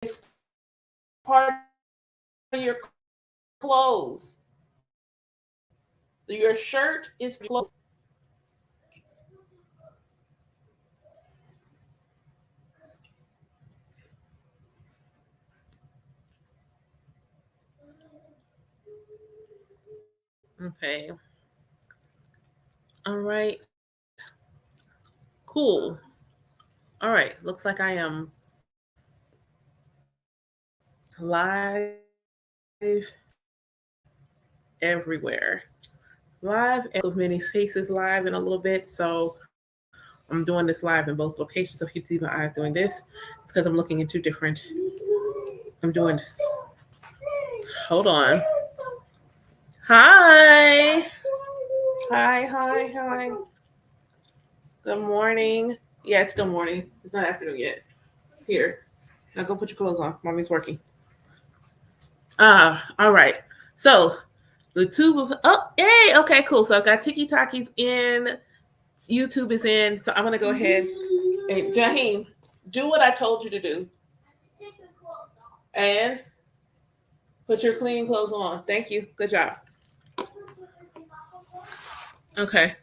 It's part of your clothes. Your shirt is clothes. Okay. All right. Cool. All right. Looks like I am live everywhere. Live and with many faces live in a little bit. So I'm doing this live in both locations. So if you see my eyes doing this, it's because I'm looking into different. I'm doing. Hold on. Hi. Hi. Good morning. Yeah, it's still morning. It's not afternoon yet. Here. Now go put your clothes on. Mommy's working. All right. So the tube of hey, okay, cool. So I've got Tiki Taki's in, YouTube is in. So I'm gonna go ahead and Jaheem, do what I told you to do. And put your clean clothes on. Thank you. Good job. Okay.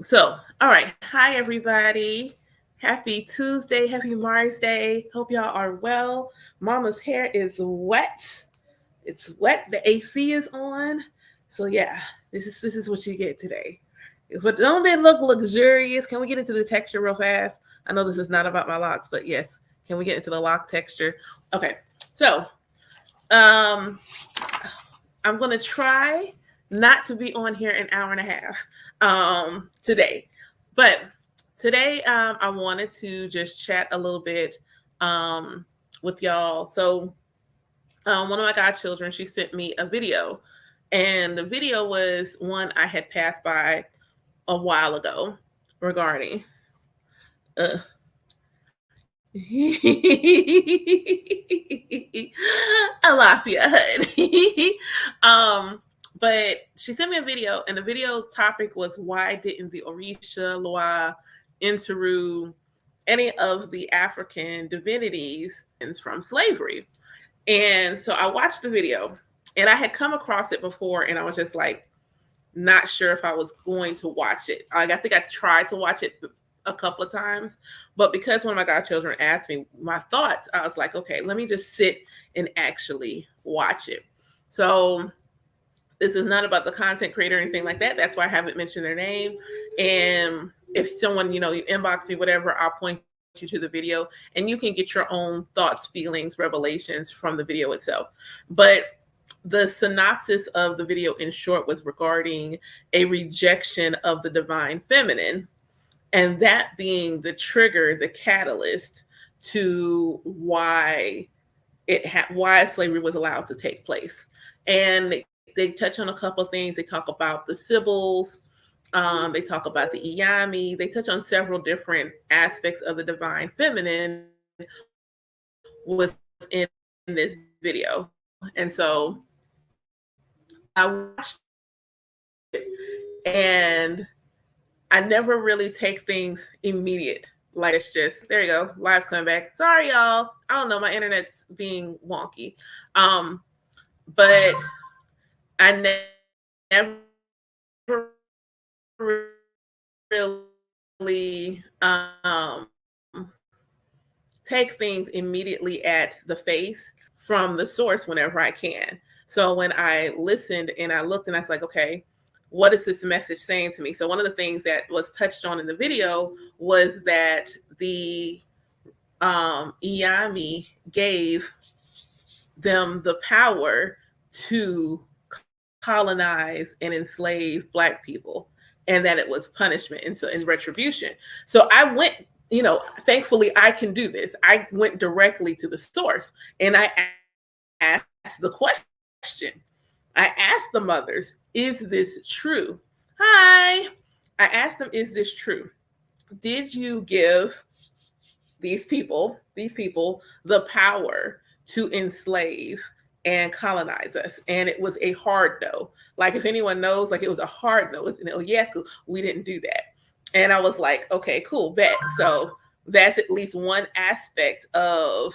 So, all right. Hi, everybody. Happy Tuesday. Happy Mars Day. Hope y'all are well. Mama's hair is wet. It's wet. The AC is on. So yeah, this is what you get today. But don't they look luxurious? Can we get into the texture real fast? I know this is not about my locks, but yes, can we get into the lock texture? Okay. So, um, I'm gonna try not to be on here an hour and a half today, but today I wanted to just chat a little bit with y'all. So one of my godchildren, she sent me a video, and the video was one I had passed by a while ago regarding. Uh, Alafia hood. But she sent me a video, and the video topic was why didn't the Orisha, Loa, NTRU, any of the African divinities from slavery? And so I watched the video, and I had come across it before, and I was just like, not sure if I was going to watch it. I think I tried to watch it a couple of times, but because one of my godchildren asked me my thoughts, I was like, okay, let me just sit and actually watch it. So this is not about the content creator or anything like that. That's why I haven't mentioned their name. And if someone, you inbox me, whatever, I'll point you to the video, and you can get your own thoughts, feelings, revelations from the video itself. But the synopsis of the video in short was regarding a rejection of the divine feminine, and that being the trigger, the catalyst to why why slavery was allowed to take place. And they touch on a couple of things. They talk about the Sibyls, they talk about the Iyami. They touch on several different aspects of the divine feminine within this video. And so I watched it, and I never really take things immediate. Like it's just, there you go, live's coming back. Sorry, y'all. I don't know, my internet's being wonky. But I never really take things immediately at the face from the source whenever I can. So when I listened and I looked and I was like, okay, what is this message saying to me? So one of the things that was touched on in the video was that the Iyami gave them the power to colonize and enslave Black people, and that it was punishment and so in retribution. So I went, thankfully I can do this. I went directly to the source, and I asked the question. I asked the mothers, is this true? Hi. I asked them, is this true? Did you give these people the power to enslave and colonize us? And it was a hard no. Like, if anyone knows, like, it was a hard no. It's an Oyeku. We didn't do that. And I was like, okay, cool, bet. So that's at least one aspect of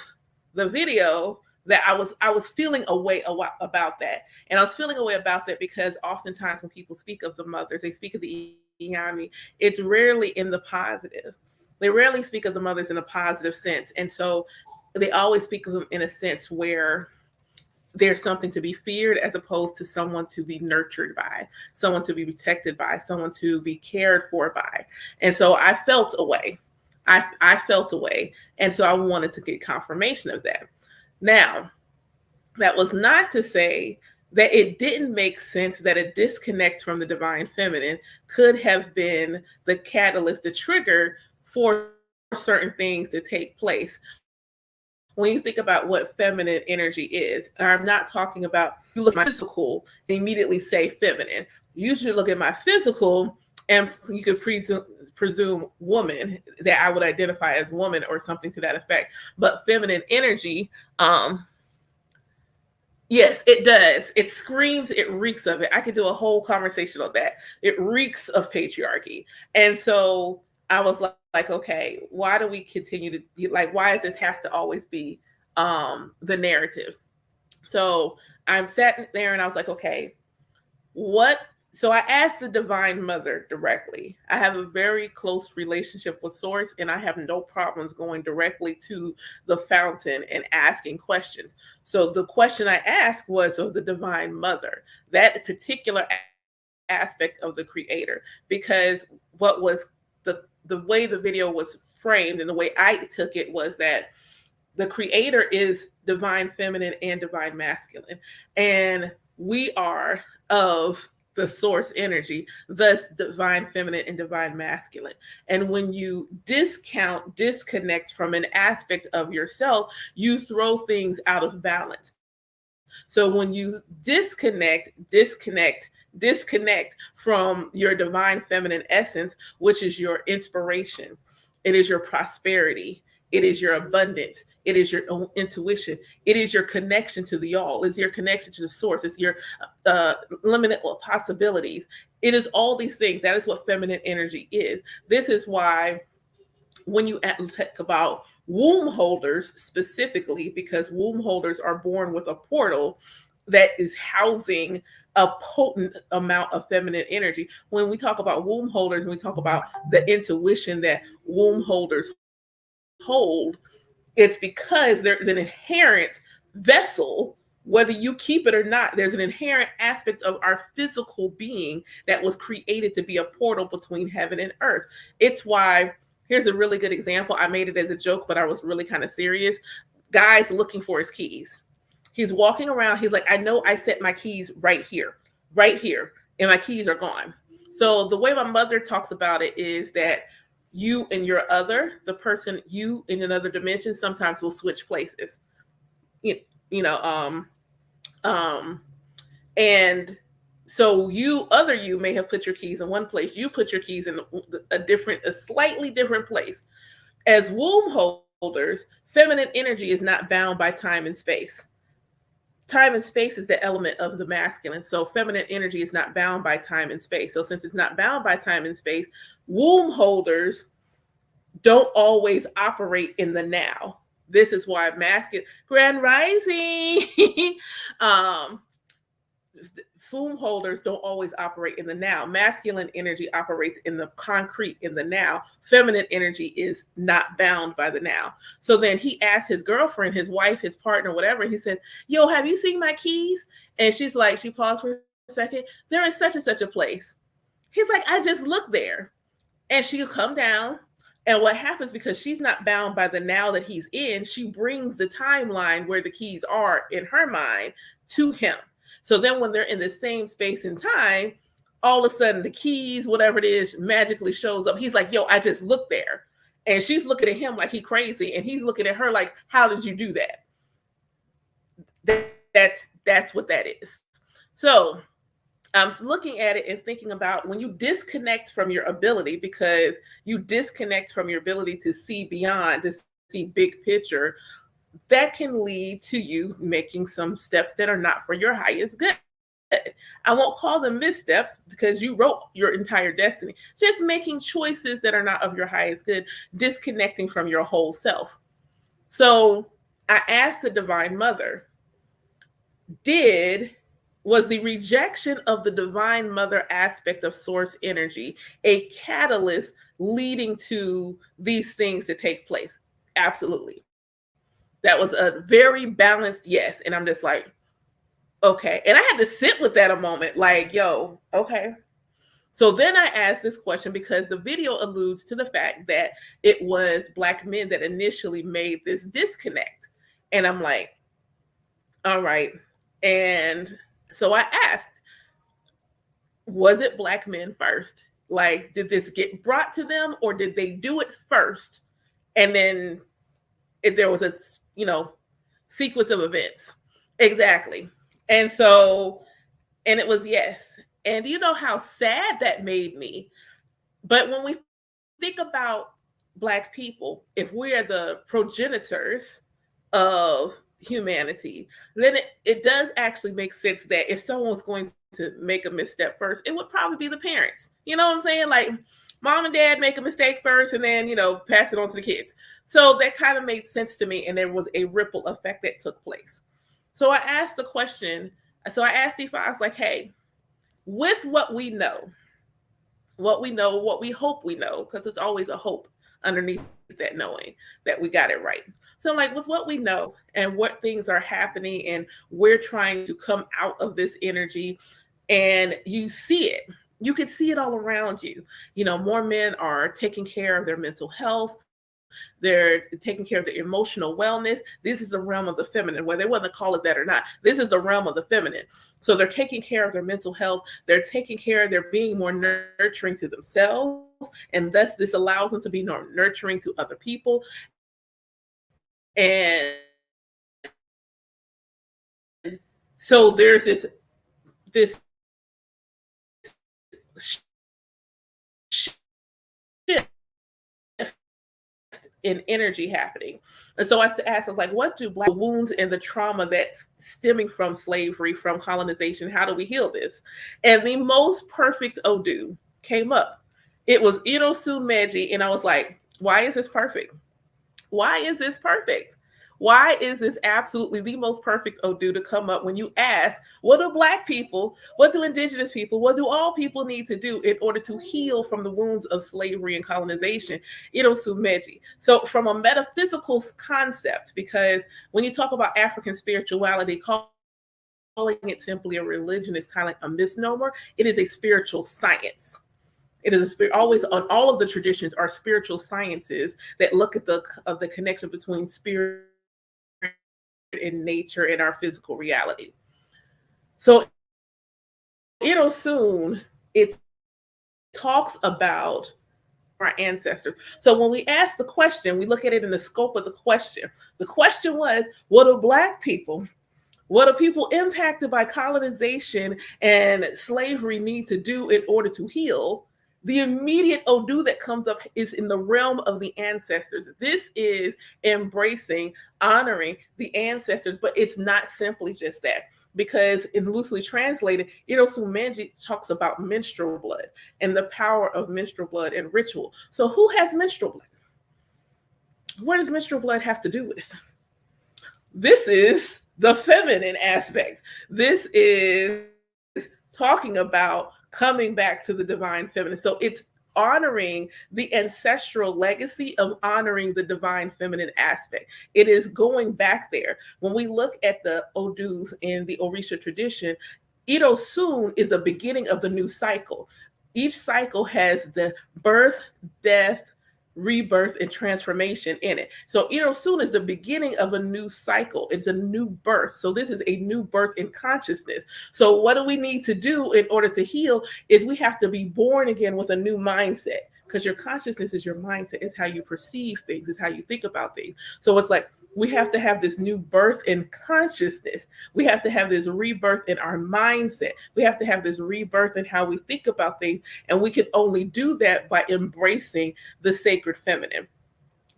the video that I was feeling a way about that. And I was feeling a way about that because oftentimes when people speak of the mothers, they speak of the Iyami, it's rarely in the positive. They rarely speak of the mothers in a positive sense. And so they always speak of them in a sense where there's something to be feared as opposed to someone to be nurtured by, someone to be protected by, someone to be cared for by. And so I felt a way. I felt a way. And so I wanted to get confirmation of that. Now, that was not to say that it didn't make sense that a disconnect from the divine feminine could have been the catalyst, the trigger for certain things to take place. When you think about what feminine energy is, I'm not talking about you look at my physical and immediately say feminine. You should look at my physical and you could presume woman, that I would identify as woman or something to that effect. But feminine energy, yes, it does. It screams, it reeks of it. I could do a whole conversation on that. It reeks of patriarchy. And so I was like, okay, why do we continue to, like, why does this have to always be the narrative? So I'm sat there and I was like, okay, what? So I asked the Divine Mother directly. I have a very close relationship with Source, and I have no problems going directly to the fountain and asking questions. So the question I asked was of the Divine Mother, that particular aspect of the Creator, because what was the way the video was framed and the way I took it was that the Creator is divine feminine and divine masculine, and we are of the source energy, thus divine feminine and divine masculine. And when you disconnect from an aspect of yourself, you throw things out of balance. So when you disconnect from your divine feminine essence, which is your inspiration, it is your prosperity, it is your abundance, it is your own intuition, it is your connection to the all, it's your connection to the source, it's your limited possibilities. It is all these things. That is what feminine energy is. This is why when you talk about womb holders specifically, because womb holders are born with a portal that is housing a potent amount of feminine energy. When we talk about womb holders, when we talk about the intuition that womb holders hold, it's because there's an inherent vessel, whether you keep it or not, there's an inherent aspect of our physical being that was created to be a portal between heaven and earth. It's why, here's a really good example. I made it as a joke, but I was really kind of serious. Guy's looking for his keys. He's walking around. He's like, I know I set my keys right here, and my keys are gone. So the way my mother talks about it is that you and your other, the person you in another dimension, sometimes will switch places. And so you may have put your keys in one place. You put your keys in a slightly different place. As womb holders, feminine energy is not bound by time and space. Time and space is the element of the masculine. So feminine energy is not bound by time and space. So since it's not bound by time and space, womb holders don't always operate in the now. This is why masculine grand rising womb holders don't always operate in the now. Masculine energy operates in the concrete, in the now. Feminine energy is not bound by the now. So then he asked his girlfriend, his wife, his partner, whatever. He said, yo, have you seen my keys? And she's like, she paused for a second. There is such and such a place. He's like, I just looked there. And she'll come down. And what happens, because she's not bound by the now that he's in, she brings the timeline where the keys are in her mind to him. So then when they're in the same space and time, all of a sudden the keys, whatever it is, magically shows up. He's like, yo, I just looked there. And she's looking at him like he's crazy. And he's looking at her like, how did you do that? That's what that is. So I'm looking at it and thinking about when you disconnect from your ability, because you disconnect from your ability to see beyond, to see big picture, that can lead to you making some steps that are not for your highest good. I won't call them missteps because you wrote your entire destiny. Just making choices that are not of your highest good, disconnecting from your whole self. So I asked the Divine Mother, did was the rejection of the Divine Mother aspect of source energy a catalyst leading to these things to take place? Absolutely. That was a very balanced yes. And I'm just like, okay. And I had to sit with that a moment, like, yo, okay. So then I asked this question because the video alludes to the fact that it was Black men that initially made this disconnect. And I'm like, all right. And so I asked, was it Black men first? Like, did this get brought to them, or did they do it first? And then there was a, you know, sequence of events. Exactly. And so, and it was yes. And you know how sad that made me. But when we think about Black people, if we are the progenitors of humanity, then it does actually make sense that if someone was going to make a misstep first, it would probably be the parents. You know what I'm saying? Like, mom and dad make a mistake first and then, you know, pass it on to the kids. So that kind of made sense to me. And there was a ripple effect that took place. So I asked the question. So I asked Ifa, I was like, hey, with what we know, what we hope we know, because it's always a hope underneath that knowing that we got it right. So I'm like, with what we know and what things are happening, and we're trying to come out of this energy, and you see it. You can see it all around you. You know, more men are taking care of their mental health. They're taking care of their emotional wellness. This is the realm of the feminine, whether they want to call it that or not. This is the realm of the feminine. So they're taking care of their mental health. They're taking care, they're being more nurturing to themselves. And thus this allows them to be more nurturing to other people. And so there's this shift in energy happening. And so I asked, I was like, what do Black wounds and the trauma that's stemming from slavery, from colonization, how do we heal this? And the most perfect Odu came up. It was Irosun Meji. And I was like, why is this perfect? Why is this perfect? Why is this absolutely the most perfect Odu to come up when you ask, what do Black people, what do Indigenous people, what do all people need to do in order to heal from the wounds of slavery and colonization? Irosun Meji. So from a metaphysical concept, because when you talk about African spirituality, calling it simply a religion is kind of like a misnomer. It is a spiritual science. It is a spirit. Always on all of the traditions are spiritual sciences that look at the connection between spirit and nature and our physical reality. So Irosun, it talks about our ancestors. So when we ask the question, we look at it in the scope of the question. The question was, what do Black people, what do people impacted by colonization and slavery need to do in order to heal? The immediate Odu that comes up is in the realm of the ancestors. This is embracing, honoring the ancestors, but it's not simply just that. Because in loosely translated, Irosun Meji talks about menstrual blood and the power of menstrual blood and ritual. So who has menstrual blood? What does menstrual blood have to do with? This is the feminine aspect. This is talking about coming back to the divine feminine. So it's honoring the ancestral legacy of honoring the divine feminine aspect. It is going back there. When we look at the Odus in the Orisha tradition, Irosun is the beginning of the new cycle. Each cycle has the birth, death, rebirth, and transformation in it. So Irosun is the beginning of a new cycle. It's a new birth. So this is a new birth in consciousness. So what do we need to do in order to heal is we have to be born again with a new mindset, because your consciousness is your mindset. It's how you perceive things. It's how you think about things. So it's like we have to have this new birth in consciousness. We have to have this rebirth in our mindset. We have to have this rebirth in how we think about things. And we can only do that by embracing the sacred feminine.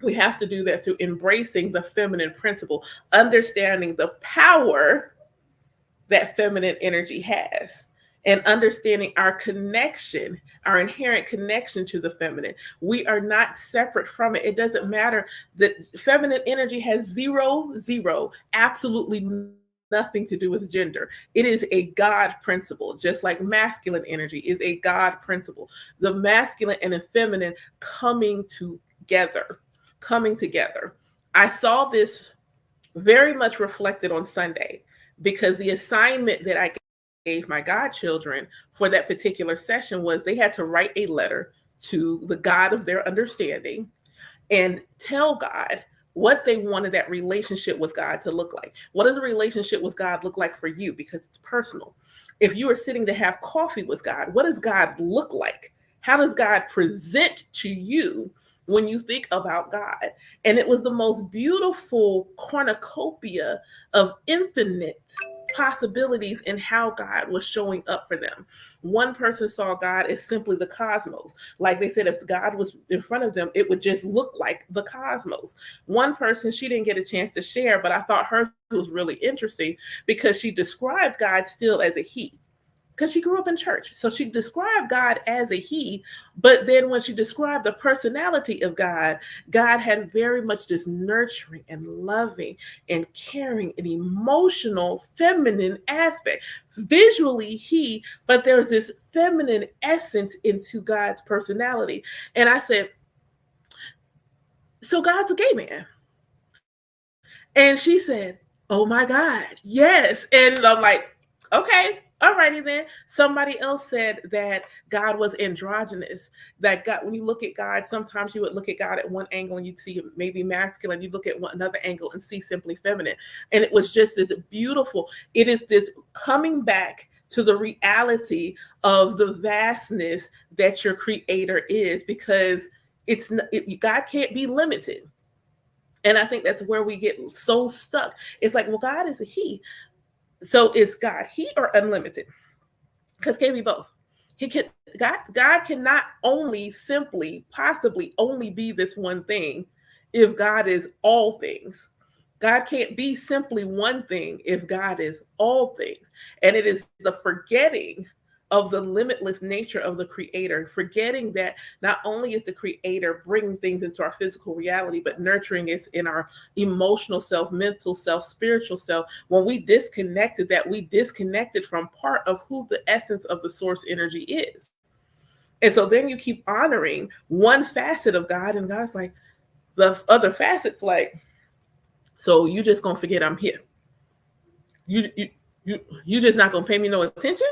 We have to do that through embracing the feminine principle, understanding the power that feminine energy has. and understanding our connection, our inherent connection to the feminine. We are not separate from it. It doesn't matter that feminine energy has zero, absolutely nothing to do with gender. It is a God principle, just like masculine energy is a God principle. The masculine and the feminine coming together, coming together. I saw this very much reflected on Sunday because the assignment that I gave my godchildren for that particular session was they had to write a letter to the God of their understanding and tell God what they wanted that relationship with God to look like. What does a relationship with God look like for you? Because it's personal. If you are sitting to have coffee with God, what does God look like? How does God present to you when you think about God? And it was the most beautiful cornucopia of infinite possibilities in how God was showing up for them. One person saw God as simply the cosmos. Like they said, if God was in front of them, it would just look like the cosmos. One person, she didn't get a chance to share, but I thought hers was really interesting because she describes God still as a he, because she grew up in church. So she described God as a he, but then when she described the personality of God, God had very much this nurturing and loving and caring and emotional feminine aspect. Visually he, but there's this feminine essence into God's personality. And I said, so God's a gay man. And she said, oh my God, yes. And I'm like, okay, alrighty then. Somebody else said that God was androgynous. That God, when you look at God, sometimes you would look at God at one angle and you'd see maybe masculine. You look at another angle and see simply feminine. And it was just this beautiful. It is this coming back to the reality of the vastness that your creator is, because God can't be limited. And I think that's where we get so stuck. It's like, well, God is a he. So is God he or unlimited? Because can't be both. God cannot only simply, possibly only be this one thing if God is all things. God can't be simply one thing if God is all things. And it is the forgetting of the limitless nature of the creator, forgetting that not only is the creator bringing things into our physical reality, but nurturing it in our emotional self, mental self, spiritual self. When we disconnected that, we disconnected from part of who the essence of the source energy is. And so then you keep honoring one facet of God, and God's like, the other facets like, so you just gonna forget I'm here. You just not gonna pay me no attention?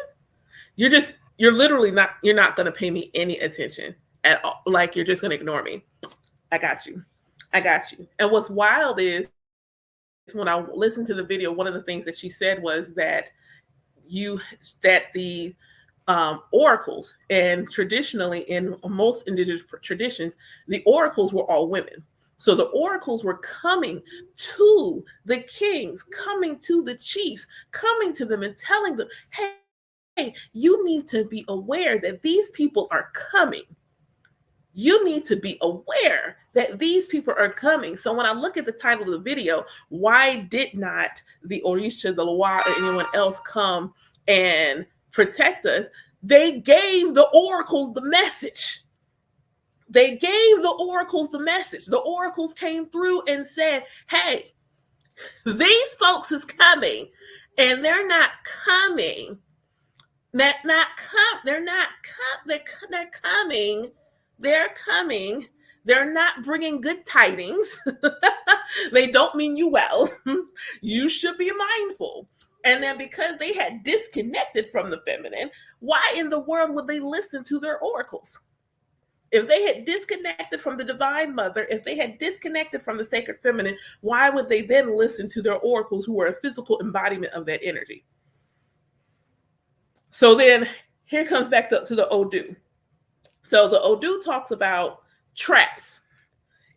You're literally not, you're not going to pay me any attention at all. Like, you're just going to ignore me. I got you. And what's wild is when I listened to the video, one of the things that she said was that the oracles, and traditionally in most indigenous traditions, the oracles were all women. So the oracles were coming to the kings, coming to the chiefs, coming to them and telling them, hey, you need to be aware that these people are coming. You need to be aware that these people are coming. So when I look at the title of the video, why did not the Orisha, the Loa, or anyone else come and protect us? They gave the oracles the message. The oracles came through and said, hey, these folks is coming, and they're not coming. They're coming. They're not bringing good tidings. They don't mean you well. You should be mindful. And then because they had disconnected from the feminine, why in the world would they listen to their oracles? If they had disconnected from the divine mother, if they had disconnected from the sacred feminine, why would they then listen to their oracles, who were a physical embodiment of that energy? So then here comes back to the Odu. So the Odu talks about traps.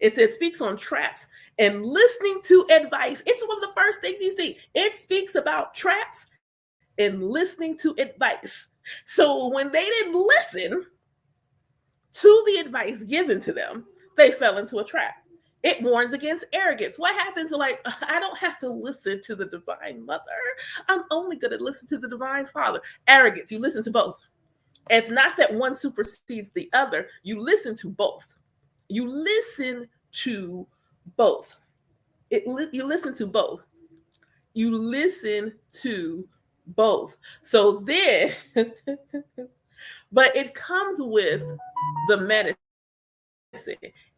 It says, speaks on traps and listening to advice. It's one of the first things you see. It speaks about traps and listening to advice. So when they didn't listen to the advice given to them, they fell into a trap. It warns against arrogance. What happens? Like, I don't have to listen to the divine mother. I'm only going to listen to the divine father. Arrogance. You listen to both. It's not that one supersedes the other. You listen to both. You listen to both. You listen to both. You listen to both. So then, but it comes with the medicine.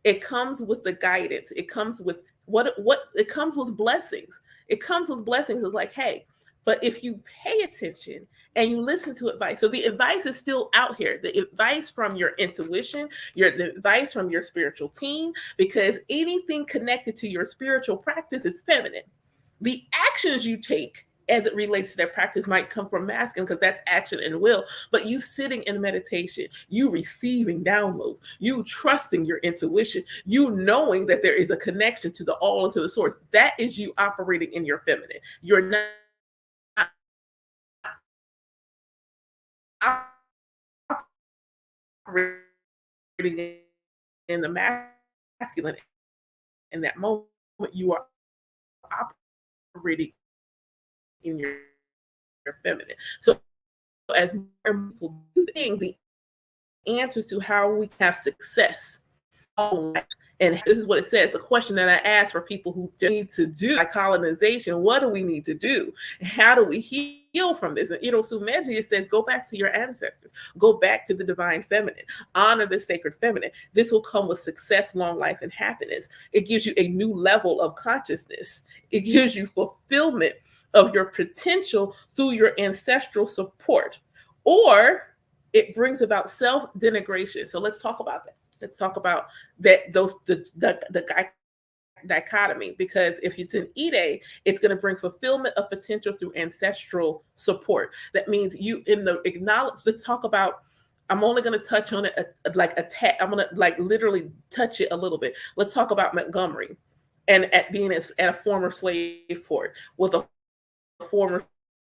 It comes with the guidance. It comes with what it comes with blessings. It comes with blessings. It's like, hey, but if you pay attention and you listen to advice, so the advice is still out here. The advice from your intuition, the advice from your spiritual team, because anything connected to your spiritual practice is feminine. The actions you take as it relates to their practice might come from masculine because that's action and will. But you sitting in meditation, you receiving downloads, you trusting your intuition, you knowing that there is a connection to the all and to the source, that is you operating in your feminine. You're not operating in the masculine. In that moment, you are operating in your feminine. So as more people using the answers to how we have success, and this is what it says, the question that I ask for people who need to do like colonization, what do we need to do? How do we heal from this? And Irosun Meji, it says, go back to your ancestors, go back to the divine feminine, honor the sacred feminine. This will come with success, long life, and happiness. It gives you a new level of consciousness. It gives you fulfillment of your potential through your ancestral support, or it brings about self-denigration. So let's talk about that. Let's talk about that. The dichotomy, because if it's an Ide, it's going to bring fulfillment of potential through ancestral support. That means you in the acknowledge. Let's talk about. I'm only going to touch on it like a tad. I'm going to like literally touch it a little bit. Let's talk about Montgomery and at being at a former slave port with a former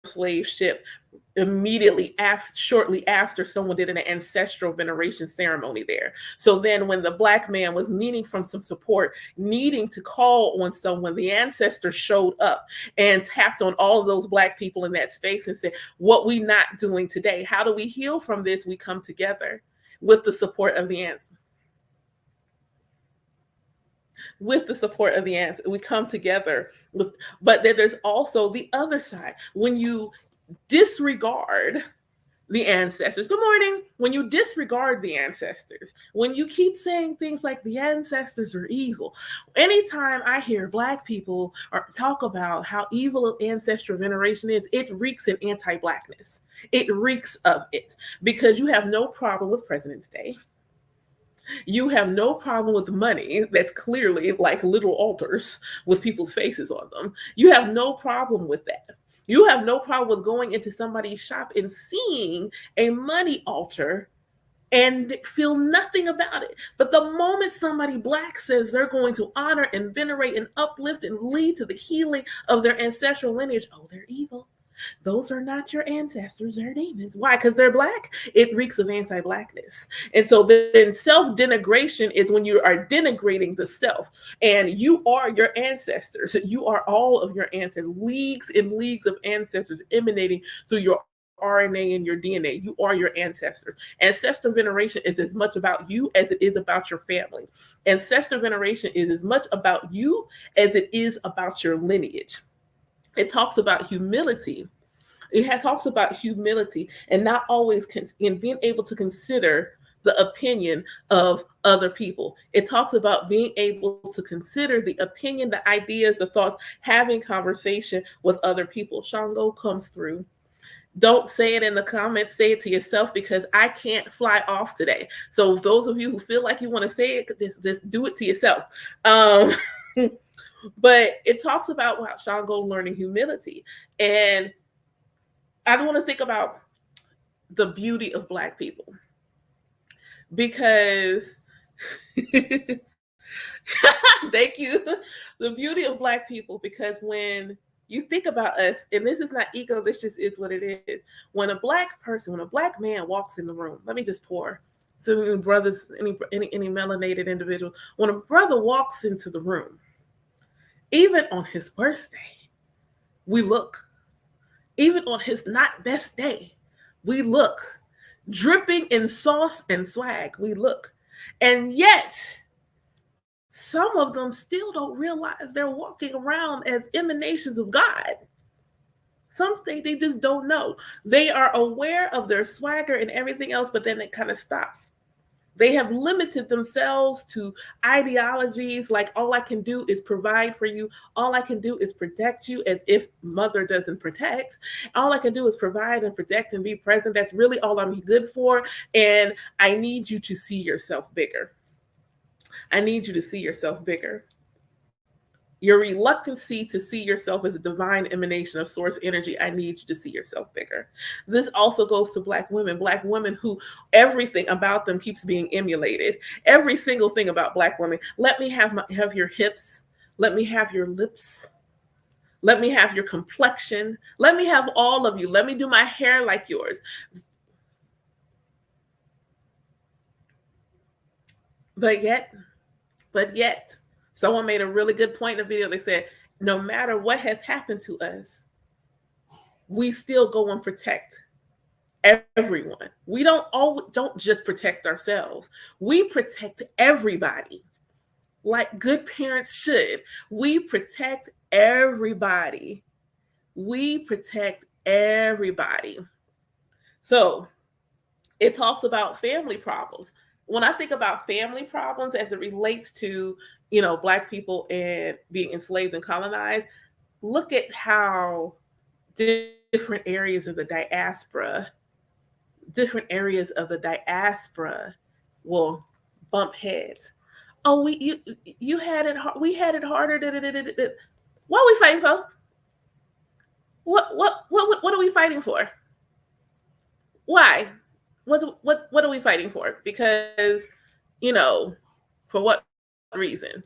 slave ship immediately shortly after someone did an ancestral veneration ceremony there. So then when the Black man was needing from some support, needing to call on someone, the ancestors showed up and tapped on all of those Black people in that space and said, what we not doing today? How do we heal from this? We come together with the support of the ancestors. With the support of the ancestors, we come together with, but then there's also the other side. When you disregard the ancestors, good morning, when you disregard the ancestors, when you keep saying things like the ancestors are evil, anytime I hear Black people talk about how evil ancestral veneration is, it reeks in anti-Blackness. It reeks of it, because you have no problem with President's Day. You have no problem with money that's clearly like little altars with people's faces on them. You have no problem with that. You have no problem with going into somebody's shop and seeing a money altar and feel nothing about it. But the moment somebody Black says they're going to honor and venerate and uplift and lead to the healing of their ancestral lineage, oh, they're evil. Those are not your ancestors, they're demons. Why? Because they're Black? It reeks of anti-Blackness. And so then self-denigration is when you are denigrating the self. And you are your ancestors. You are all of your ancestors, leagues and leagues of ancestors emanating through your RNA and your DNA. You are your ancestors. Ancestor veneration is as much about you as it is about your family. Ancestor veneration is as much about you as it is about your lineage. It talks about humility. Talks about humility and not always in being able to consider the opinion of other people. It talks about being able to consider the opinion, the ideas, the thoughts, having conversation with other people. Shango comes through. Don't say it in the comments, say it to yourself, because I can't fly off today. So those of you who feel like you want to say it, just do it to yourself. But it talks about Shango learning humility. And I want to think about the beauty of Black people, because thank you. The beauty of Black people, because when you think about us, and this is not ego, this just is what it is. When a Black person, when a Black man walks in the room, let me just pour So any brothers, any melanated individuals, when a brother walks into the room, even on his worst day, we look. Even on his not best day, we look. Dripping in sauce and swag, we look. And yet, some of them still don't realize they're walking around as emanations of God. Some they just don't know. They are aware of their swagger and everything else, but then it kind of stops. They have limited themselves to ideologies like all I can do is provide for you. All I can do is protect you, as if mother doesn't protect. All I can do is provide and protect and be present. That's really all I'm good for. And I need you to see yourself bigger. I need you to see yourself bigger. Your reluctancy to see yourself as a divine emanation of source energy, I need you to see yourself bigger. This also goes to Black women who everything about them keeps being emulated. Every single thing about Black women. Let me have your hips. Let me have your lips. Let me have your complexion. Let me have all of you. Let me do my hair like yours. But yet, someone made a really good point in the video. They said, no matter what has happened to us, we still go and protect everyone. We don't just protect ourselves. We protect everybody, like good parents should. We protect everybody. We protect everybody. So it talks about family problems. When I think about family problems as it relates to, Black people and being enslaved and colonized, look at how different areas of the diaspora will bump heads. Oh, you had it hard. We had it harder. What are we fighting for? What are we fighting for? Why? What are we fighting for? Because, for what reason?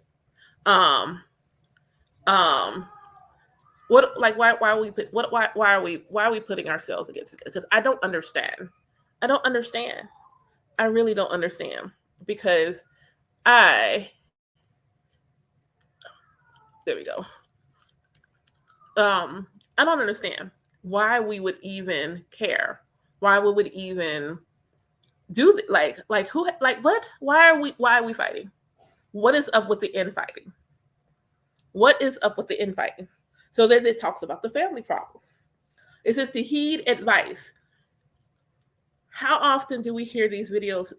What, like, why are we putting ourselves against? Because I don't understand. I really don't understand, because there we go. I don't understand why we would even care. Why we would even do who, what? Why are we fighting? What is up with the infighting? What is up with the infighting? So then it talks about the family problem. It says to heed advice. How often do we hear these videos,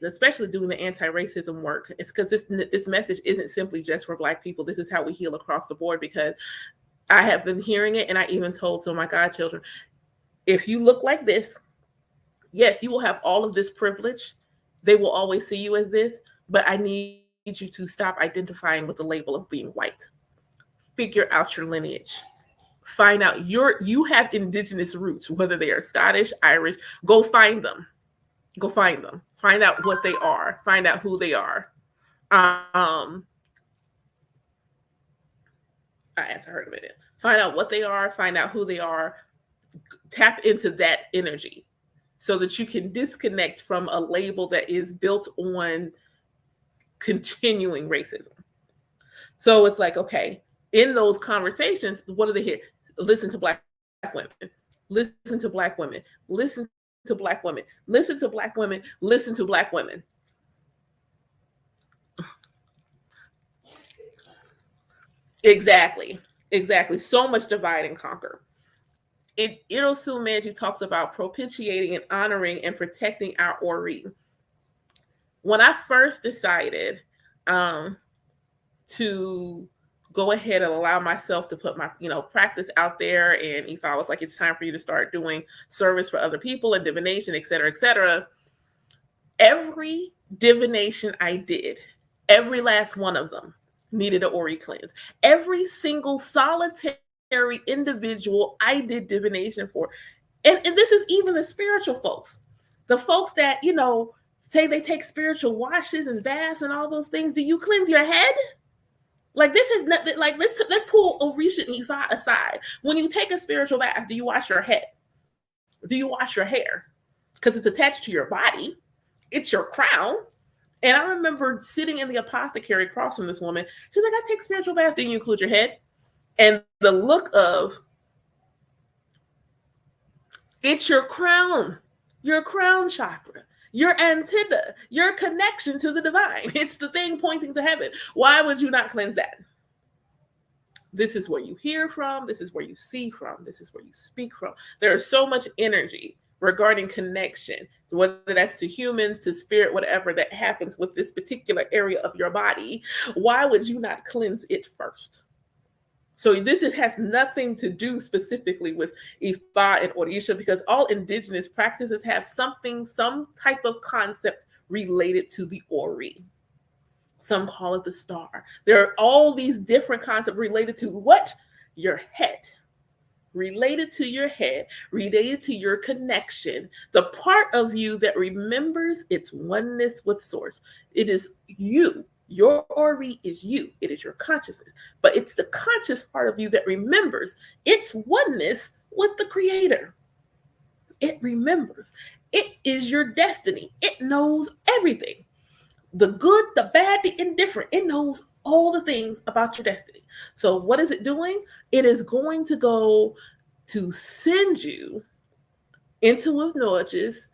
especially doing the anti-racism work? It's because this message isn't simply just for Black people. This is how we heal across the board, because I have been hearing it, and I even told some of my godchildren, if you look like this, yes, you will have all of this privilege. They will always see you as this, but I need you to stop identifying with the label of being white. Figure out your lineage. Find out you have indigenous roots, whether they are Scottish, Irish. Go find them. Find out what they are. Find out who they are. I answered her in a minute. Find out what they are. Find out who they are. Tap into that energy so that you can disconnect from a label that is built on continuing racism. So it's like, okay, in those conversations, what do they hear? Listen to Black women. Listen to Black women. Listen to Black women. Listen to Black women. Listen to Black women. Exactly. So much divide and conquer. Irosun Meji talks about propitiating and honoring and protecting our Ori. When I first decided to go ahead and allow myself to put my, practice out there, and if I was like, it's time for you to start doing service for other people and divination, et cetera, every divination I did, every last one of them needed an Ori cleanse. Every single solitary individual I did divination for. And this is even the spiritual folks. The folks that, say they take spiritual washes and baths and all those things. Do you cleanse your head? Like, this is not like, let's pull Orisha and Ifa aside. When you take a spiritual bath, do you wash your head? Do you wash your hair? Because it's attached to your body. it's your crown. And I remember sitting in the apothecary across from this woman. She's like, I take spiritual baths. Then you include your head. And the look of, it's your crown chakra, your antenna, your connection to the divine. It's the thing pointing to heaven. Why would you not cleanse that? This is where you hear from. This is where you see from. This is where you speak from. There is so much energy regarding connection, whether that's to humans, to spirit, whatever that happens with this particular area of your body. Why would you not cleanse it first? So this has nothing to do specifically with Ifa and Orisha, because all indigenous practices have some type of concept related to the Ori. Some call it the star. There are all these different concepts related to what? Your head. Related to your head, related to your connection, the part of you that remembers its oneness with source. It is you. Your Ori is you. It is your consciousness. But it's the conscious part of you that remembers its oneness with the Creator. It remembers. It is your destiny. It knows everything. The good, the bad, the indifferent. It knows all the things about your destiny. So what is it doing? It is going to go to send you intuitive nudges.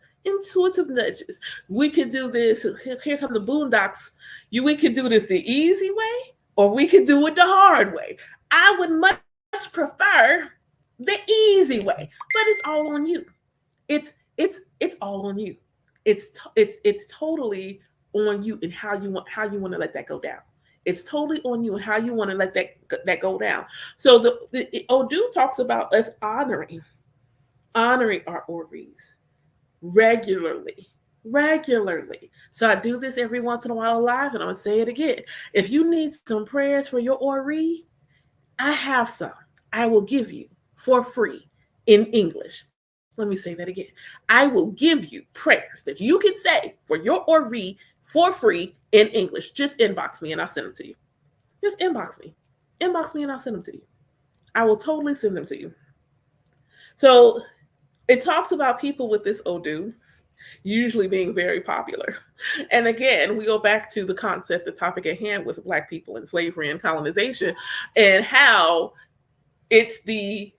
We can do this. Here come the boondocks. We can do this the easy way, or we can do it the hard way. I would much prefer the easy way, but it's all on you. It's all on you. It's totally on you and how you want to let that go down. It's totally on you and how you want to let that go down. So the Odu talks about us honoring our Oris regularly. So I do this every once in a while live, and I'm going to say it again. If you need some prayers for your Ori, I have some. I will give you for free in English. Let me say that again. I will give you prayers that you can say for your Ori for free in English. Just inbox me and I'll send them to you. Just inbox me. Inbox me and I'll send them to you. I will totally send them to you. So it talks about people with this Odu usually being very popular. And again, we go back to the concept, the topic at hand with Black people and slavery and colonization, and how it's the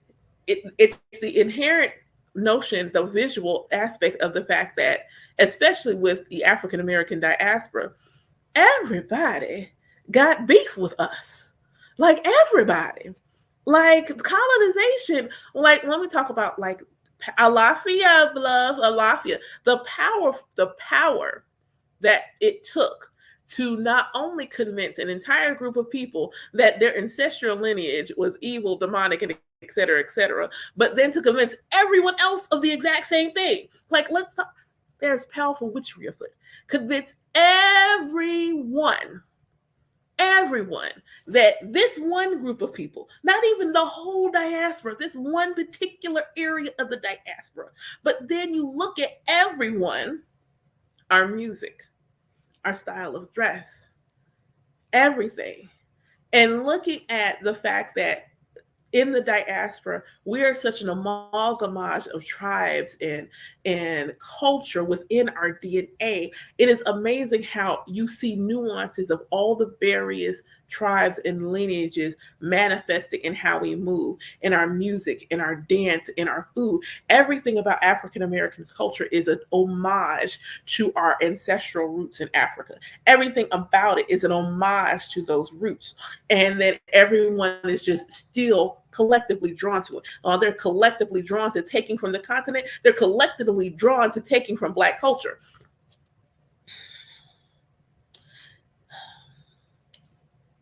inherent notion, the visual aspect of the fact that, especially with the African American diaspora, everybody got beef with us. Like everybody. Like colonization, like when we talk about like Alafia, love, Alafia, the power that it took to not only convince an entire group of people that their ancestral lineage was evil, demonic, and et cetera, but then to convince everyone else of the exact same thing. Like, let's talk, there's powerful witchery afoot. Convince everyone that this one group of people, not even the whole diaspora, this one particular area of the diaspora, but then you look at everyone, our music, our style of dress, everything, and looking at the fact that in the diaspora, we are such an amalgamage of tribes and culture within our DNA. It is amazing how you see nuances of all the various tribes and lineages manifesting in how we move, in our music, in our dance, in our food. Everything about African American culture is an homage to our ancestral roots in Africa. Everything about it is an homage to those roots. And then everyone is just still collectively drawn to it. They're collectively drawn to taking from the continent. They're collectively drawn to taking from Black culture.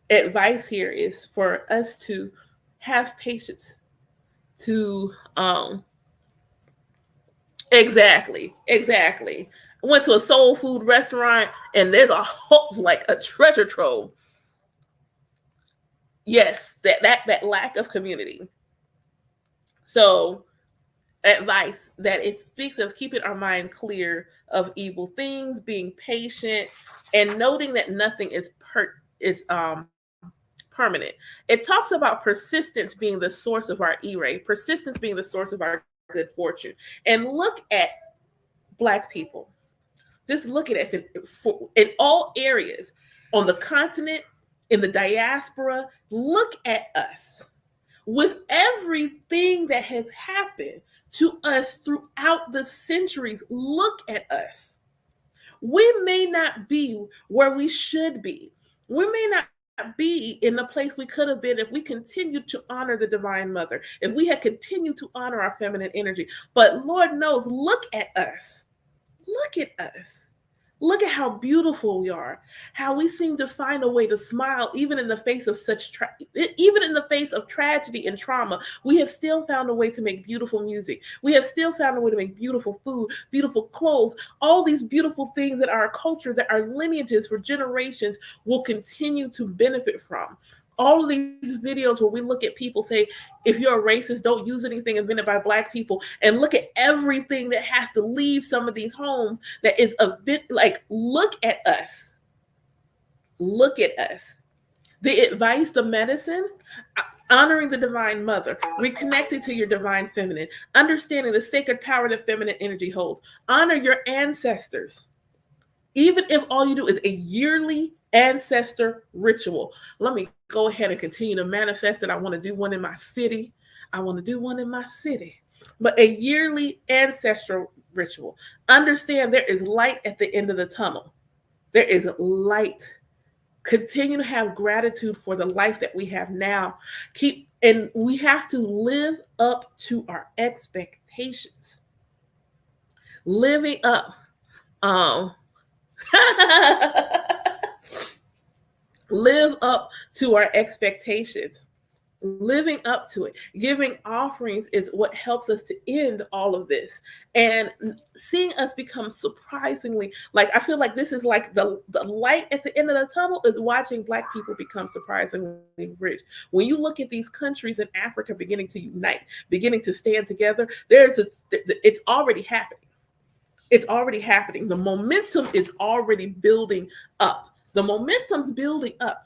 Advice here is for us to have patience, to exactly. I went to a soul food restaurant and there's a whole, like a treasure trove. Yes, that lack of community. So advice that it speaks of keeping our mind clear of evil things, being patient, and noting that nothing is permanent. It talks about persistence being the source of our E-ray, persistence being the source of our good fortune. And look at Black people. Just look at us in all areas, on the continent, in the diaspora. Look at us with everything that has happened to us throughout the centuries. Look at us. We may not be where we should be. We may not be in the place we could have been if we continued to honor the Divine Mother, if we had continued to honor our feminine energy. But Lord knows, look at us. Look at us. Look at how beautiful we are. How we seem to find a way to smile even in the face of even in the face of tragedy and trauma. We have still found a way to make beautiful music. We have still found a way to make beautiful food, beautiful clothes, all these beautiful things that our culture, that our lineages for generations will continue to benefit from. All of these videos where we look at people say, if you're a racist, don't use anything invented by Black people, and look at everything that has to leave some of these homes that is a bit like, look at us. Look at us. The advice, the medicine, honoring the Divine Mother, reconnecting to your divine feminine, understanding the sacred power that feminine energy holds. Honor your ancestors. Even if all you do is a yearly ancestor ritual. Let me go ahead and continue to manifest it. I want to do one in my city. But a yearly ancestral ritual. Understand there is light at the end of the tunnel. There is light. Continue to have gratitude for the life that we have now. And we have to live up to our expectations. Living up. Live up to our expectations. Living up to it. Giving offerings is what helps us to end all of this. And seeing us become surprisingly, like, I feel like this is like the light at the end of the tunnel is watching Black people become surprisingly rich. When you look at these countries in Africa beginning to unite, beginning to stand together, it's already happening. It's already happening. The momentum is already building up. The momentum's building up.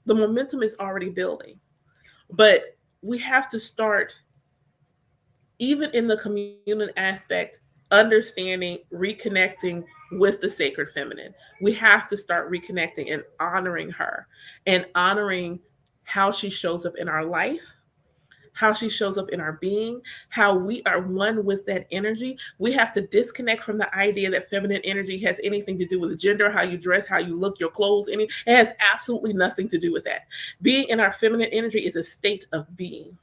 The momentum is already building. But we have to start, even in the communal aspect, understanding, reconnecting with the sacred feminine. We have to start reconnecting and honoring her and honoring how she shows up in our life, how she shows up in our being, how we are one with that energy. We have to disconnect from the idea that feminine energy has anything to do with gender, how you dress, how you look, your clothes. It has absolutely nothing to do with that. Being in our feminine energy is a state of being.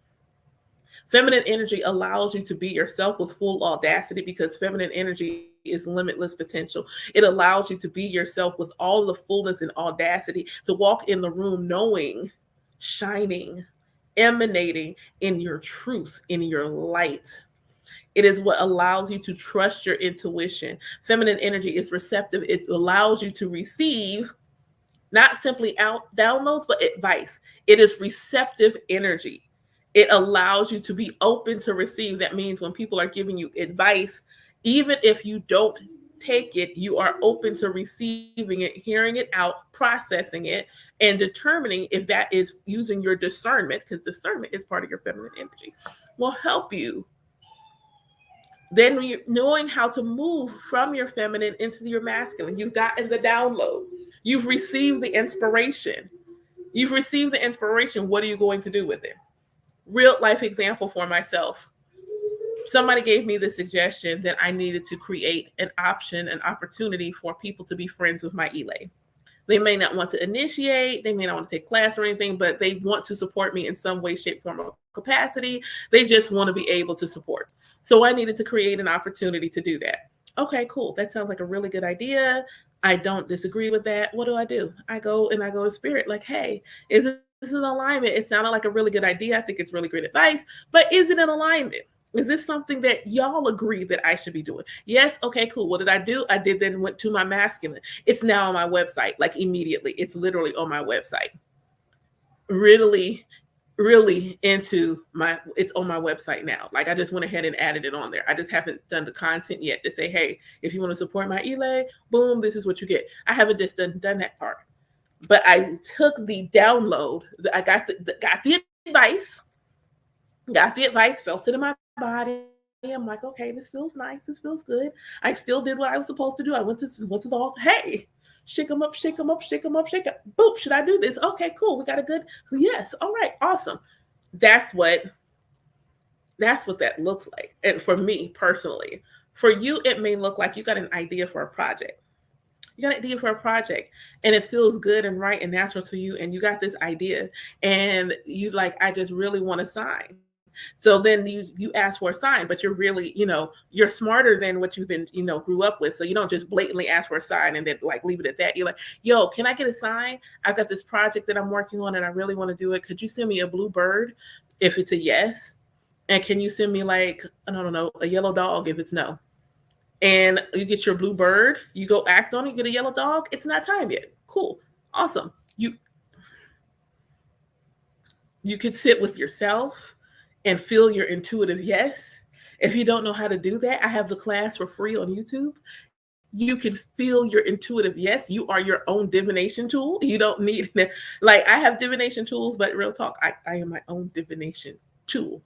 Feminine energy allows you to be yourself with full audacity, because feminine energy is limitless potential. It allows you to be yourself with all the fullness and audacity, to walk in the room knowing, shining, emanating in your truth, in your light. It is what allows you to trust your intuition. Feminine energy is receptive. It allows you to receive not simply downloads, but advice. It is receptive energy. It allows you to be open to receive. That means when people are giving you advice, even if you don't take it, you are open to receiving it, hearing it out, processing it, and determining if that is using your discernment, because discernment is part of your feminine energy, will help you. Then you're knowing how to move from your feminine into your masculine. You've gotten the download. You've received the inspiration. What are you going to do with it? Real life example for myself. Somebody gave me the suggestion that I needed to create an opportunity for people to be friends with my Elay. They may not want to initiate, they may not want to take class or anything, but they want to support me in some way, shape, form, or capacity. They just want to be able to support. So I needed to create an opportunity to do that. Okay, cool. That sounds like a really good idea. I don't disagree with that. What do? I go to Spirit, like, hey, is this an alignment? It sounded like a really good idea. I think it's really great advice, but is it an alignment? Is this something that y'all agree that I should be doing? Yes. Okay, cool. What did I do? I did then went to my masculine. It's now on my website, like immediately. It's literally on my website. Really it's on my website now. Like, I just went ahead and added it on there. I just haven't done the content yet to say, hey, if you want to support my Elay, boom, this is what you get. I haven't just done that part. But I took the download. I got the advice. Felt it in my body. am like, okay, this feels nice. This feels good. I still did what I was supposed to do. I went to the altar. Hey, shake them up, shake them up, shake them up, shake up. Boop. Should I do this? Okay, cool. We got a good. Yes. All right. Awesome. That's what that looks like. And for me personally, for you, it may look like you got an idea for a project. You got an idea for a project and it feels good and right and natural to you. And you got this idea and you like, I just really want to sign. So then you ask for a sign, but you're really, you're smarter than what you've been, grew up with. So you don't just blatantly ask for a sign and then like leave it at that. You're like, yo, can I get a sign? I've got this project that I'm working on and I really want to do it. Could you send me a blue bird if it's a yes? And can you send me like, I don't know, a yellow dog if it's no? And you get your blue bird, you go act on it, you get a yellow dog. It's not time yet. Cool. Awesome. You could sit with yourself and feel your intuitive yes. If you don't know how to do that, I have the class for free on YouTube. You can feel your intuitive yes. You are your own divination tool. You don't need, like, I have divination tools, but real talk, I am my own divination tool.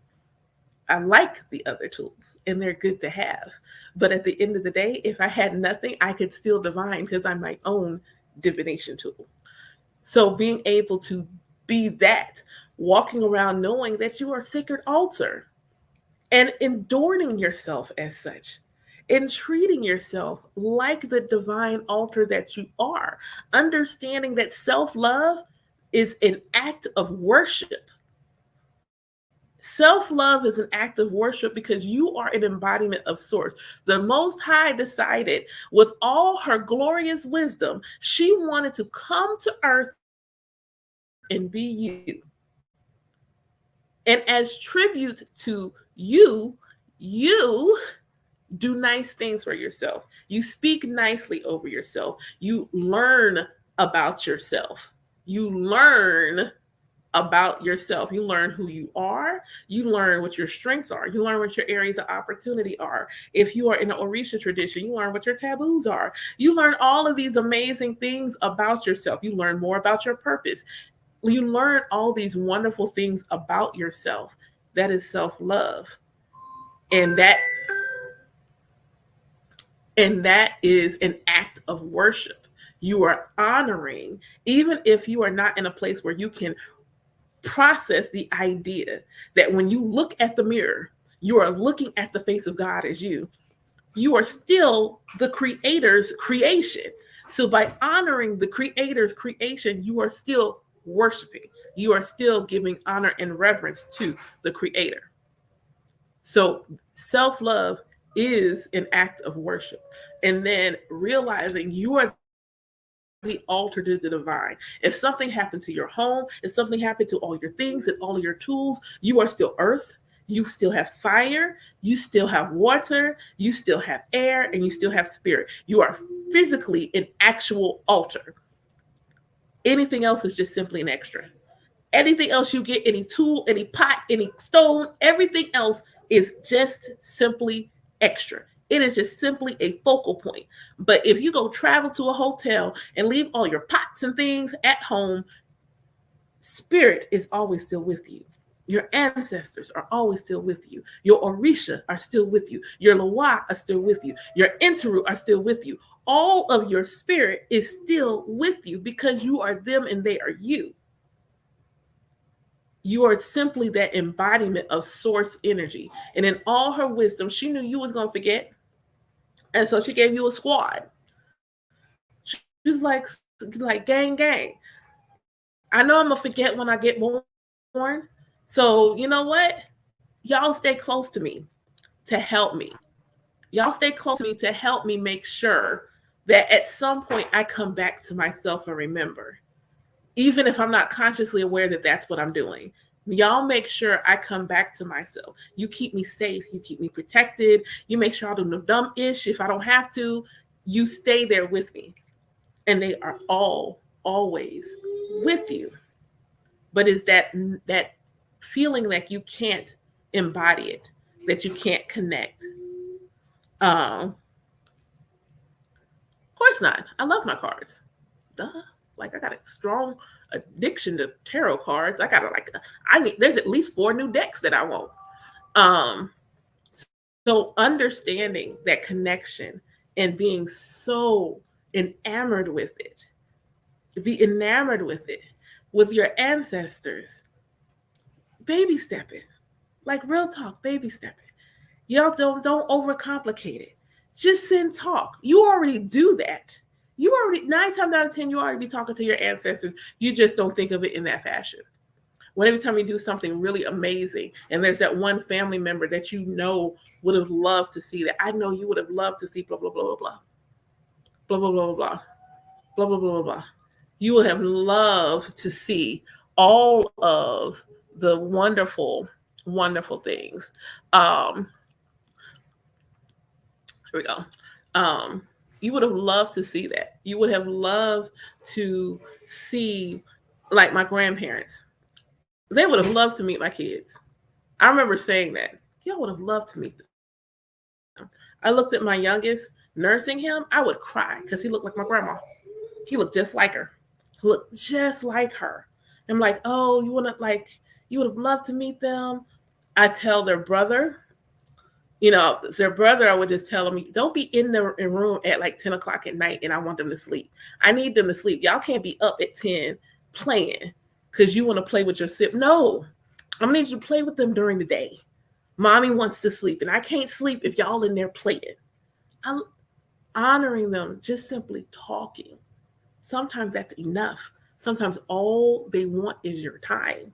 I like the other tools and they're good to have. But at the end of the day, if I had nothing, I could still divine because I'm my own divination tool. So being able to be that, walking around knowing that you are a sacred altar and adorning yourself as such and treating yourself like the divine altar that you are, understanding that self-love is an act of worship. Self-love is an act of worship because you are an embodiment of source. The Most High decided with all her glorious wisdom, she wanted to come to earth and be you. And as tribute to you, you do nice things for yourself. You speak nicely over yourself. You learn about yourself. You learn about yourself. You learn who you are. You learn what your strengths are. You learn what your areas of opportunity are. If you are in the Orisha tradition, you learn what your taboos are. You learn all of these amazing things about yourself. You learn more about your purpose. You learn all these wonderful things about yourself. That is self-love. And that is an act of worship. You are honoring, even if you are not in a place where you can process the idea that when you look at the mirror, you are looking at the face of God as you. You are still the creator's creation. So by honoring the creator's creation, you are still worshiping. You are still giving honor and reverence to the creator. So self-love is an act of worship. And then realizing you are the altar to the divine. If something happened to your home, if something happened to all your things and all of your tools, you are still earth. You still have fire, you still have water, you still have air, and you still have spirit. You are physically an actual altar. Anything else is just simply an extra. Anything else you get, any tool, any pot, any stone, everything else is just simply extra. It is just simply a focal point. But if you go travel to a hotel and leave all your pots and things at home, spirit is always still with you. Your ancestors are always still with you. Your Orisha are still with you. Your Loa are still with you. Your NTRU are still with you. All of your spirit is still with you because you are them and they are you. You are simply that embodiment of source energy. And in all her wisdom, she knew you was going to forget. And so she gave you a squad. She's like, gang. I know I'm going to forget when I get born. So you know what? Y'all stay close to me to help me. Y'all stay close to me to help me make sure that at some point I come back to myself and remember. Even if I'm not consciously aware that that's what I'm doing. Y'all make sure I come back to myself. You keep me safe. You keep me protected. You make sure I do no dumb ish if I don't have to. You stay there with me. And they are all always with you. But it's that feeling like you can't embody it, that you can't connect. Of course not. I love my cards. Duh. Like I got a strong addiction to tarot cards. I need there's at least 4 new decks that I want. So understanding that connection and being so enamored with it, be enamored with it, with your ancestors, baby step it. Like real talk, baby step it. Y'all don't overcomplicate it. Just sit and talk. You already do that. You already 9 times out of 10, you already be talking to your ancestors. You just don't think of it in that fashion. When every time you do something really amazing, and there's that one family member that you know would have loved to see that. I know you would have loved to see blah blah blah blah blah. Blah blah blah blah blah. Blah blah blah blah blah. You would have loved to see all of the wonderful, wonderful things. Here we go. You would have loved to see that. You would have loved to see, like my grandparents. They would have loved to meet my kids. I remember saying that. Y'all would have loved to meet them. I looked at my youngest nursing him. I would cry because he looked like my grandma. He looked just like her. He looked just like her. I'm like, oh, you would have loved to meet them. I tell their brother, I would just tell them, don't be in the room at like 10 o'clock at night and I want them to sleep. I need them to sleep. Y'all can't be up at 10 playing because you want to play with your sip. No, I'm going to need you to play with them during the day. Mommy wants to sleep and I can't sleep if y'all in there playing. I'm honoring them, just simply talking. Sometimes that's enough. Sometimes all they want is your time.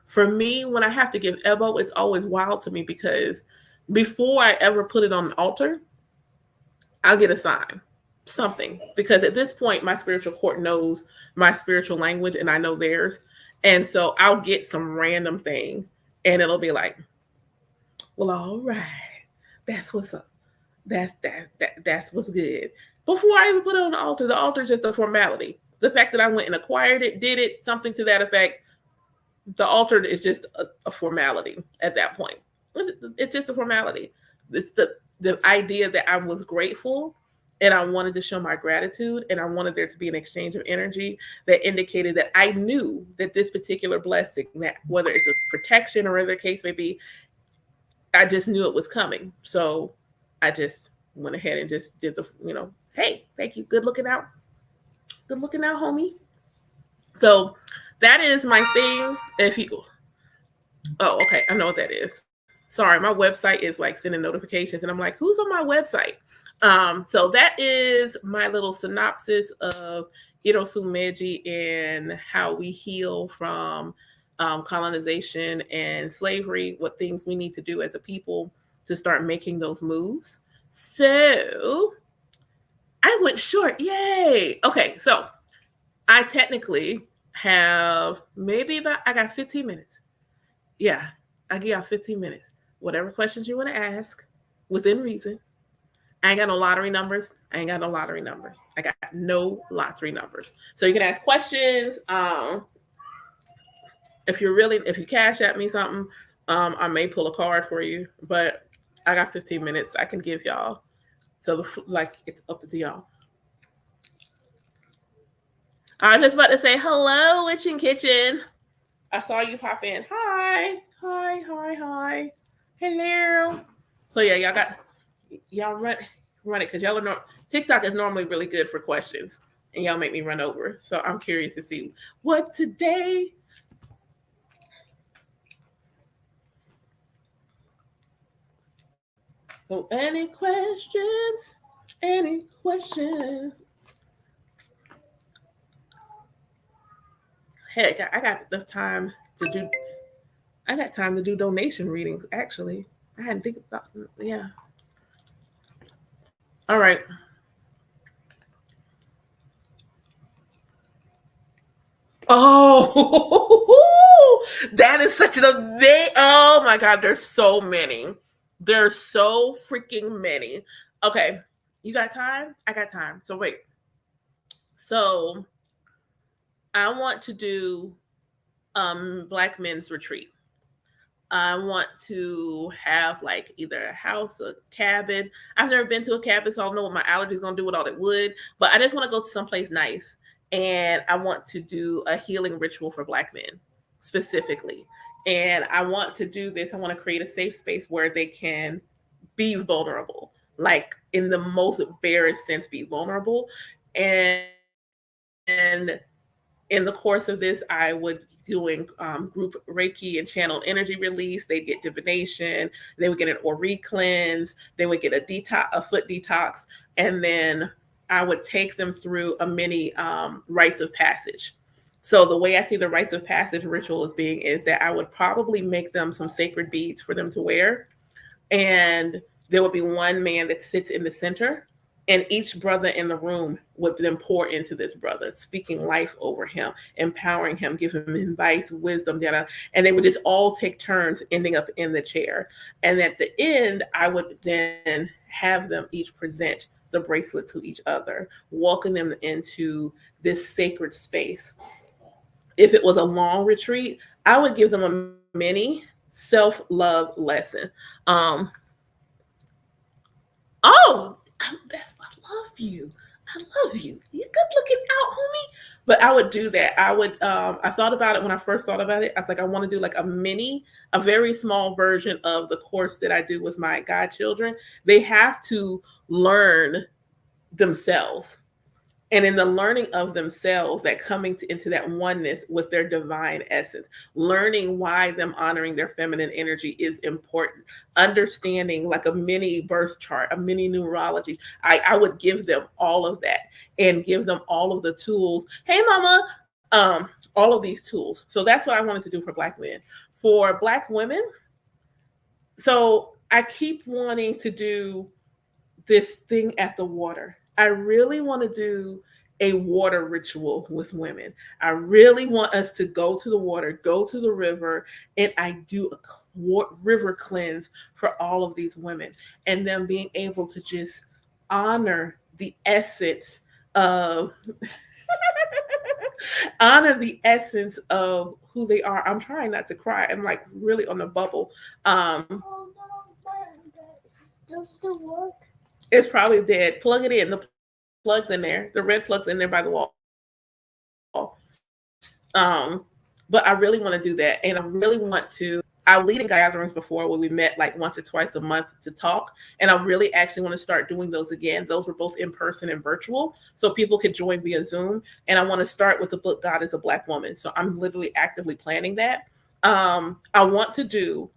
For me, when I have to give Ebo, it's always wild to me because before I ever put it on the altar, I'll get a sign, something. Because at this point, my spiritual court knows my spiritual language and I know theirs. And so I'll get some random thing and it'll be like, well, all right, that's what's up. That's what's good. Before I even put it on the altar is just a formality. The fact that I went and acquired it, did it, something to that effect, the altar is just a formality at that point. It's just a formality. It's the idea that I was grateful and I wanted to show my gratitude and I wanted there to be an exchange of energy that indicated that I knew that this particular blessing, that whether it's a protection or whatever the case may be, I just knew it was coming. So I just went ahead and just did the, hey, thank you. Good looking out. Good looking out, homie. So that is my thing. Okay, I know what that is. Sorry, my website is like sending notifications and I'm like, who's on my website? So that is my little synopsis of Irosun Meji and how we heal from colonization and slavery, what things we need to do as a people to start making those moves. So I went short. Yay. Okay, so I technically have I got 15 minutes. Yeah, I give y'all 15 minutes. Whatever questions you want to ask within reason. I ain't got no lottery numbers. I got no lottery numbers. So you can ask questions. If you cash at me something, I may pull a card for you, but I got 15 minutes I can give y'all. So it's up to y'all. I was just about to say hello, Witching Kitchen. I saw you pop in. Hi. Hello. So yeah, y'all run it because y'all are TikTok is normally really good for questions, and y'all make me run over. So I'm curious to see what today. So any questions? Any questions? Heck, I got enough time to do. I got time to do donation readings. Actually, I hadn't think about. Yeah. All right. Oh, that is such an amazing. Oh my God, there's so many. There's so freaking many. Okay, you got time? I got time. So wait. So I want to do Black Men's Retreat. I want to have like either a house, a cabin. I've never been to a cabin, so I don't know what my allergies gonna do with all that wood. But I just want to go to someplace nice, and I want to do a healing ritual for Black men specifically. And I want to do this. I want to create a safe space where they can be vulnerable, like in the most barest sense, be vulnerable. And in the course of this, I would doing group Reiki and channeled energy release. They'd get divination. They would get an Ori cleanse. They would get a foot detox, and then I would take them through a mini rites of passage. So the way I see the rites of passage ritual as being is that I would probably make them some sacred beads for them to wear, and there would be one man that sits in the center, and each brother in the room would then pour into this brother, speaking life over him, empowering him, giving him advice, wisdom, data, and they would just all take turns ending up in the chair. And at the end, I would then have them each present the bracelet to each other, walking them into this sacred space. If it was a long retreat, I would give them a mini self-love lesson. um, Oh, that's I love you. I love you. You good looking out, homie. But I would do that. I thought about it when I first thought about it. I was like, I want to do like a very small version of the course that I do with my godchildren. They have to learn themselves, and in the learning of themselves, that coming into that oneness with their divine essence, learning why them honoring their feminine energy is important, understanding like a mini birth chart, a mini numerology. I would give them all of that and give them all of the tools. Hey mama, all of these tools. So that's what I wanted to do for Black men. For Black women, so I keep wanting to do this thing at the water. I really want to do a water ritual with women. I really want us to go to the water, go to the river, and I do a river cleanse for all of these women, and them being able to just honor the essence of honor the essence of who they are. I'm trying not to cry. I'm like really on the bubble. Oh no, does it work? It's probably dead. Plug it in. The plug's in there. The red plug's in there by the wall. But I really want to do that. And I really want to, I was leading gatherings before where we met like once or twice a month to talk. And I really actually want to start doing those again. Those were both in person and virtual. So people could join via Zoom. And I want to start with the book God is a Black Woman. So I'm literally actively planning that. I want to do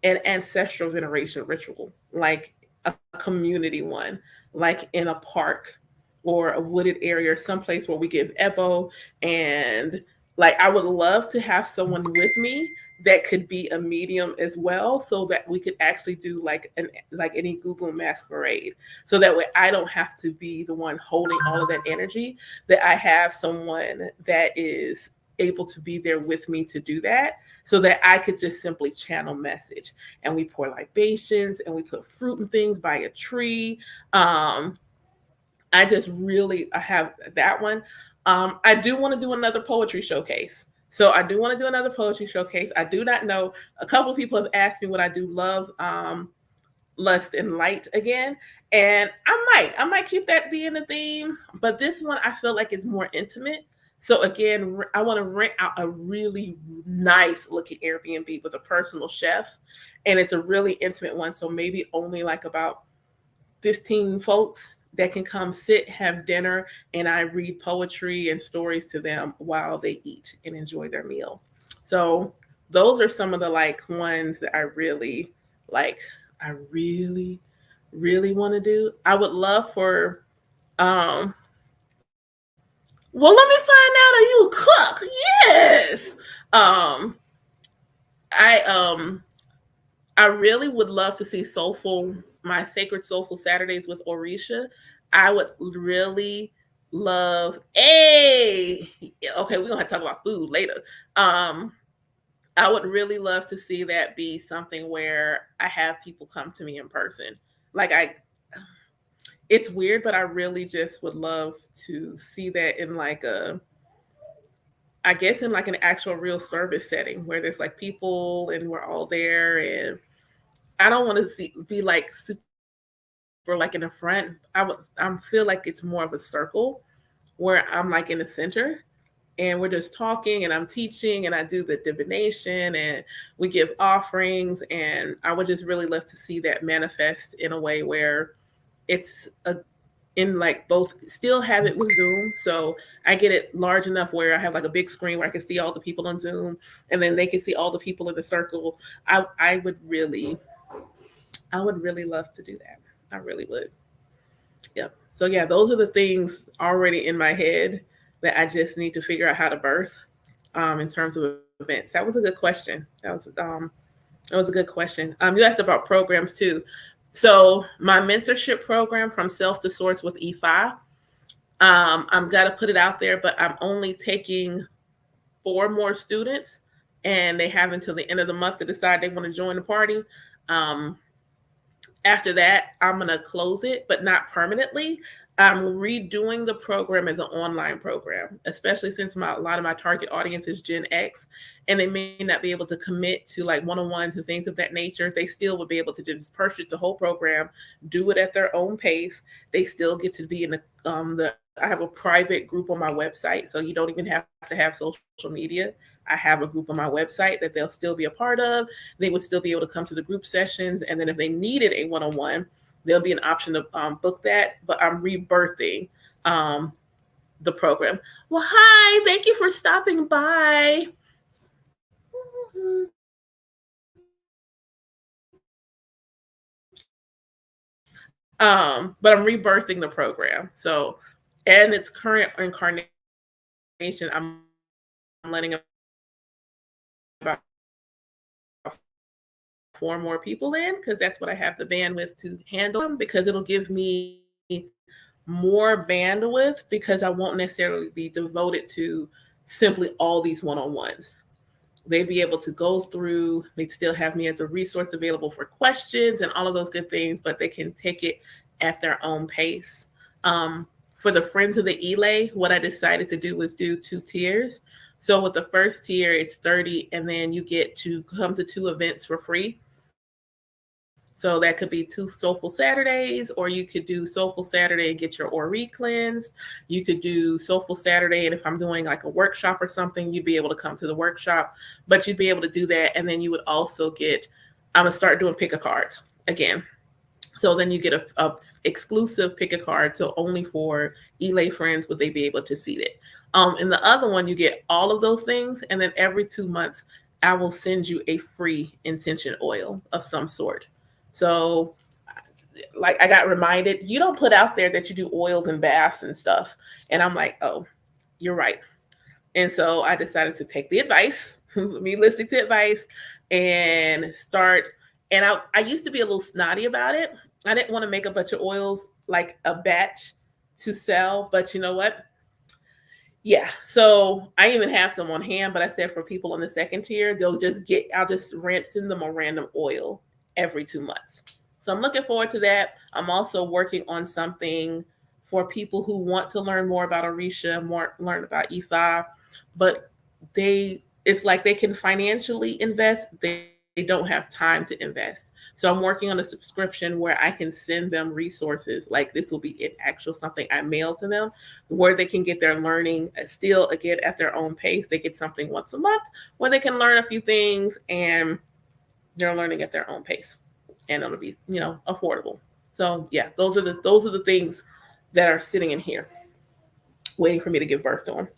an ancestral veneration ritual, like a community one, like in a park or a wooded area or someplace where we give Ebo. And like, I would love to have someone with me that could be a medium as well, so that we could actually do like any Google masquerade. So that way I don't have to be the one holding all of that energy, that I have someone that is able to be there with me to do that, so that I could just simply channel message. And we pour libations and we put fruit and things by a tree. I have that one. I do want to do another poetry showcase. So I do want to do another poetry showcase. I do not know. A couple of people have asked me what I do love, lust and light again. And I might keep that being a theme, but this one I feel like it's more intimate. So again, I want to rent out a really nice looking Airbnb with a personal chef, and it's a really intimate one. So maybe only like about 15 folks that can come sit, have dinner, and I read poetry and stories to them while they eat and enjoy their meal. So those are some of the like ones that I really like. I really, really want to do. I would love for well, let me find out, are you a cook? Yes. Um I I really would love to see soulful my sacred soulful Saturdays with Orisha. I would really love okay, we're gonna have to talk about food later. Um I would really love to see that be something where I have people come to me in person. Like it's weird, but I really just would love to see that in like I guess in like an actual real service setting where there's like people and we're all there. And I don't want to be like super like in the front. I feel like it's more of a circle where I'm like in the center, and we're just talking and I'm teaching and I do the divination and we give offerings, and I would just really love to see that manifest in a way where it's a in like both still have it with Zoom. So I get it large enough where I have like a big screen where I can see all the people on Zoom and then they can see all the people in the circle. I would really love to do that. I really would. Yep. So yeah, those are the things already in my head that I just need to figure out how to birth in terms of events. That was a good question. That was a good question. You asked about programs too. So my mentorship program from Self to Source with E5, I'm gonna put it out there, but I'm only taking 4 more students, and they have until the end of the month to decide they want to join the party. Um, After that, I'm going to close it, but not permanently. I'm redoing the program as an online program, especially since a lot of my target audience is Gen X, and they may not be able to commit to like one-on-ones and things of that nature. They still would be able to just purchase the whole program, do it at their own pace. They still get to be in the I have a private group on my website, so you don't even have to have social media. I have a group on my website that they'll still be a part of. They would still be able to come to the group sessions. And then if they needed a one-on-one, there'll be an option to book that. But I'm rebirthing the program. Well, hi, thank you for stopping by. But I'm rebirthing the program. So, and its current incarnation, I'm letting about 4 more people in because that's what I have the bandwidth to handle them, because it'll give me more bandwidth because I won't necessarily be devoted to simply all these one-on-ones. They'd be able to go through, they'd still have me as a resource available for questions and all of those good things, but they can take it at their own pace. For the Friends of the Elay, what I decided to do was do 2 tiers. So with the first tier, it's 30, and then you get to come to 2 events for free. So that could be 2 Soulful Saturdays, or you could do Soulful Saturday and get your Ori cleansed. You could do Soulful Saturday, and if I'm doing like a workshop or something, you'd be able to come to the workshop, but you'd be able to do that. And then you would also get, I'm gonna start doing pick a cards again. So then you get a exclusive pick a card. So only for Elay friends would they be able to see it. In the other one, you get all of those things. And then every 2 months, I will send you a free intention oil of some sort. So like I got reminded, you don't put out there that you do oils and baths and stuff. And I'm like, oh, you're right. And so I decided to take the advice, me listening to advice, and start. And I used to be a little snotty about it. I didn't want to make a bunch of oils like a batch to sell, but you know what? Yeah. So I even have some on hand, but I said for people on the second tier, I'll just send them a random oil every 2 months. So I'm looking forward to that. I'm also working on something for people who want to learn more about Orisha, learn about E5, but it's like they can financially invest. They don't have time to invest. So I'm working on a subscription where I can send them resources. Like this will be an actual something I mail to them where they can get their learning still again at their own pace. They get something once a month where they can learn a few things and they're learning at their own pace, and it'll be, affordable. So yeah, those are the things that are sitting in here waiting for me to give birth to them.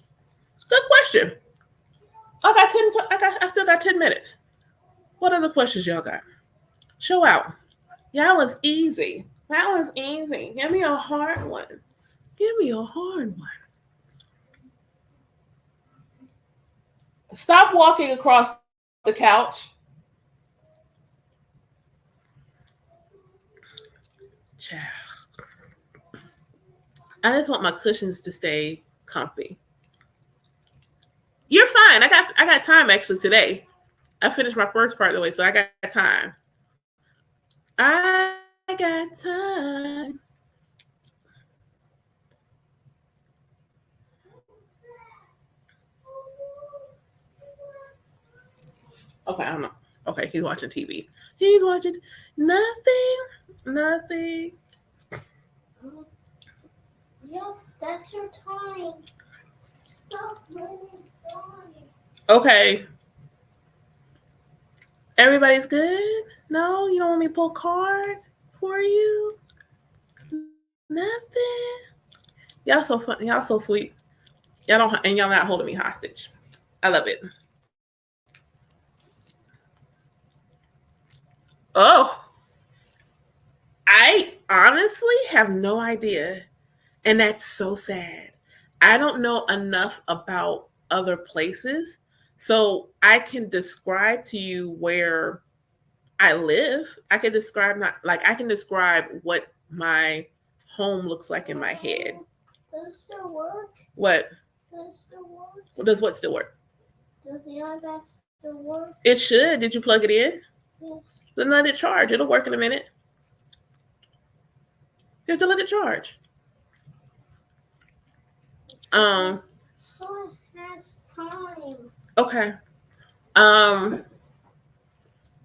Good question. I still got 10 minutes. What other questions y'all got? Show out. That was easy. That was easy. Give me a hard one. Give me a hard one. Stop walking across the couch. Child. I just want my cushions to stay comfy. You're fine. I got time actually today. I finished my first part of the way, so I got time. I got time. Okay, I don't know. Okay, he's watching TV. He's watching nothing. Yes, that's your time. Okay. Everybody's good? No? You don't want me to pull a card for you? Nothing? Y'all so fun. Y'all so sweet. Y'all don't, and y'all not holding me hostage. I love it. Oh, I honestly have no idea. And that's so sad. I don't know enough about other places. So I can describe to you where I live. I can describe not like I can describe what my home looks like in my head. Does it still work? What? Does it still work? Does what still work? Does the iPad still work? It should. Did you plug it in? Yes. Then let it charge. It'll work in a minute. You have to let it charge. So it has time. Okay. Um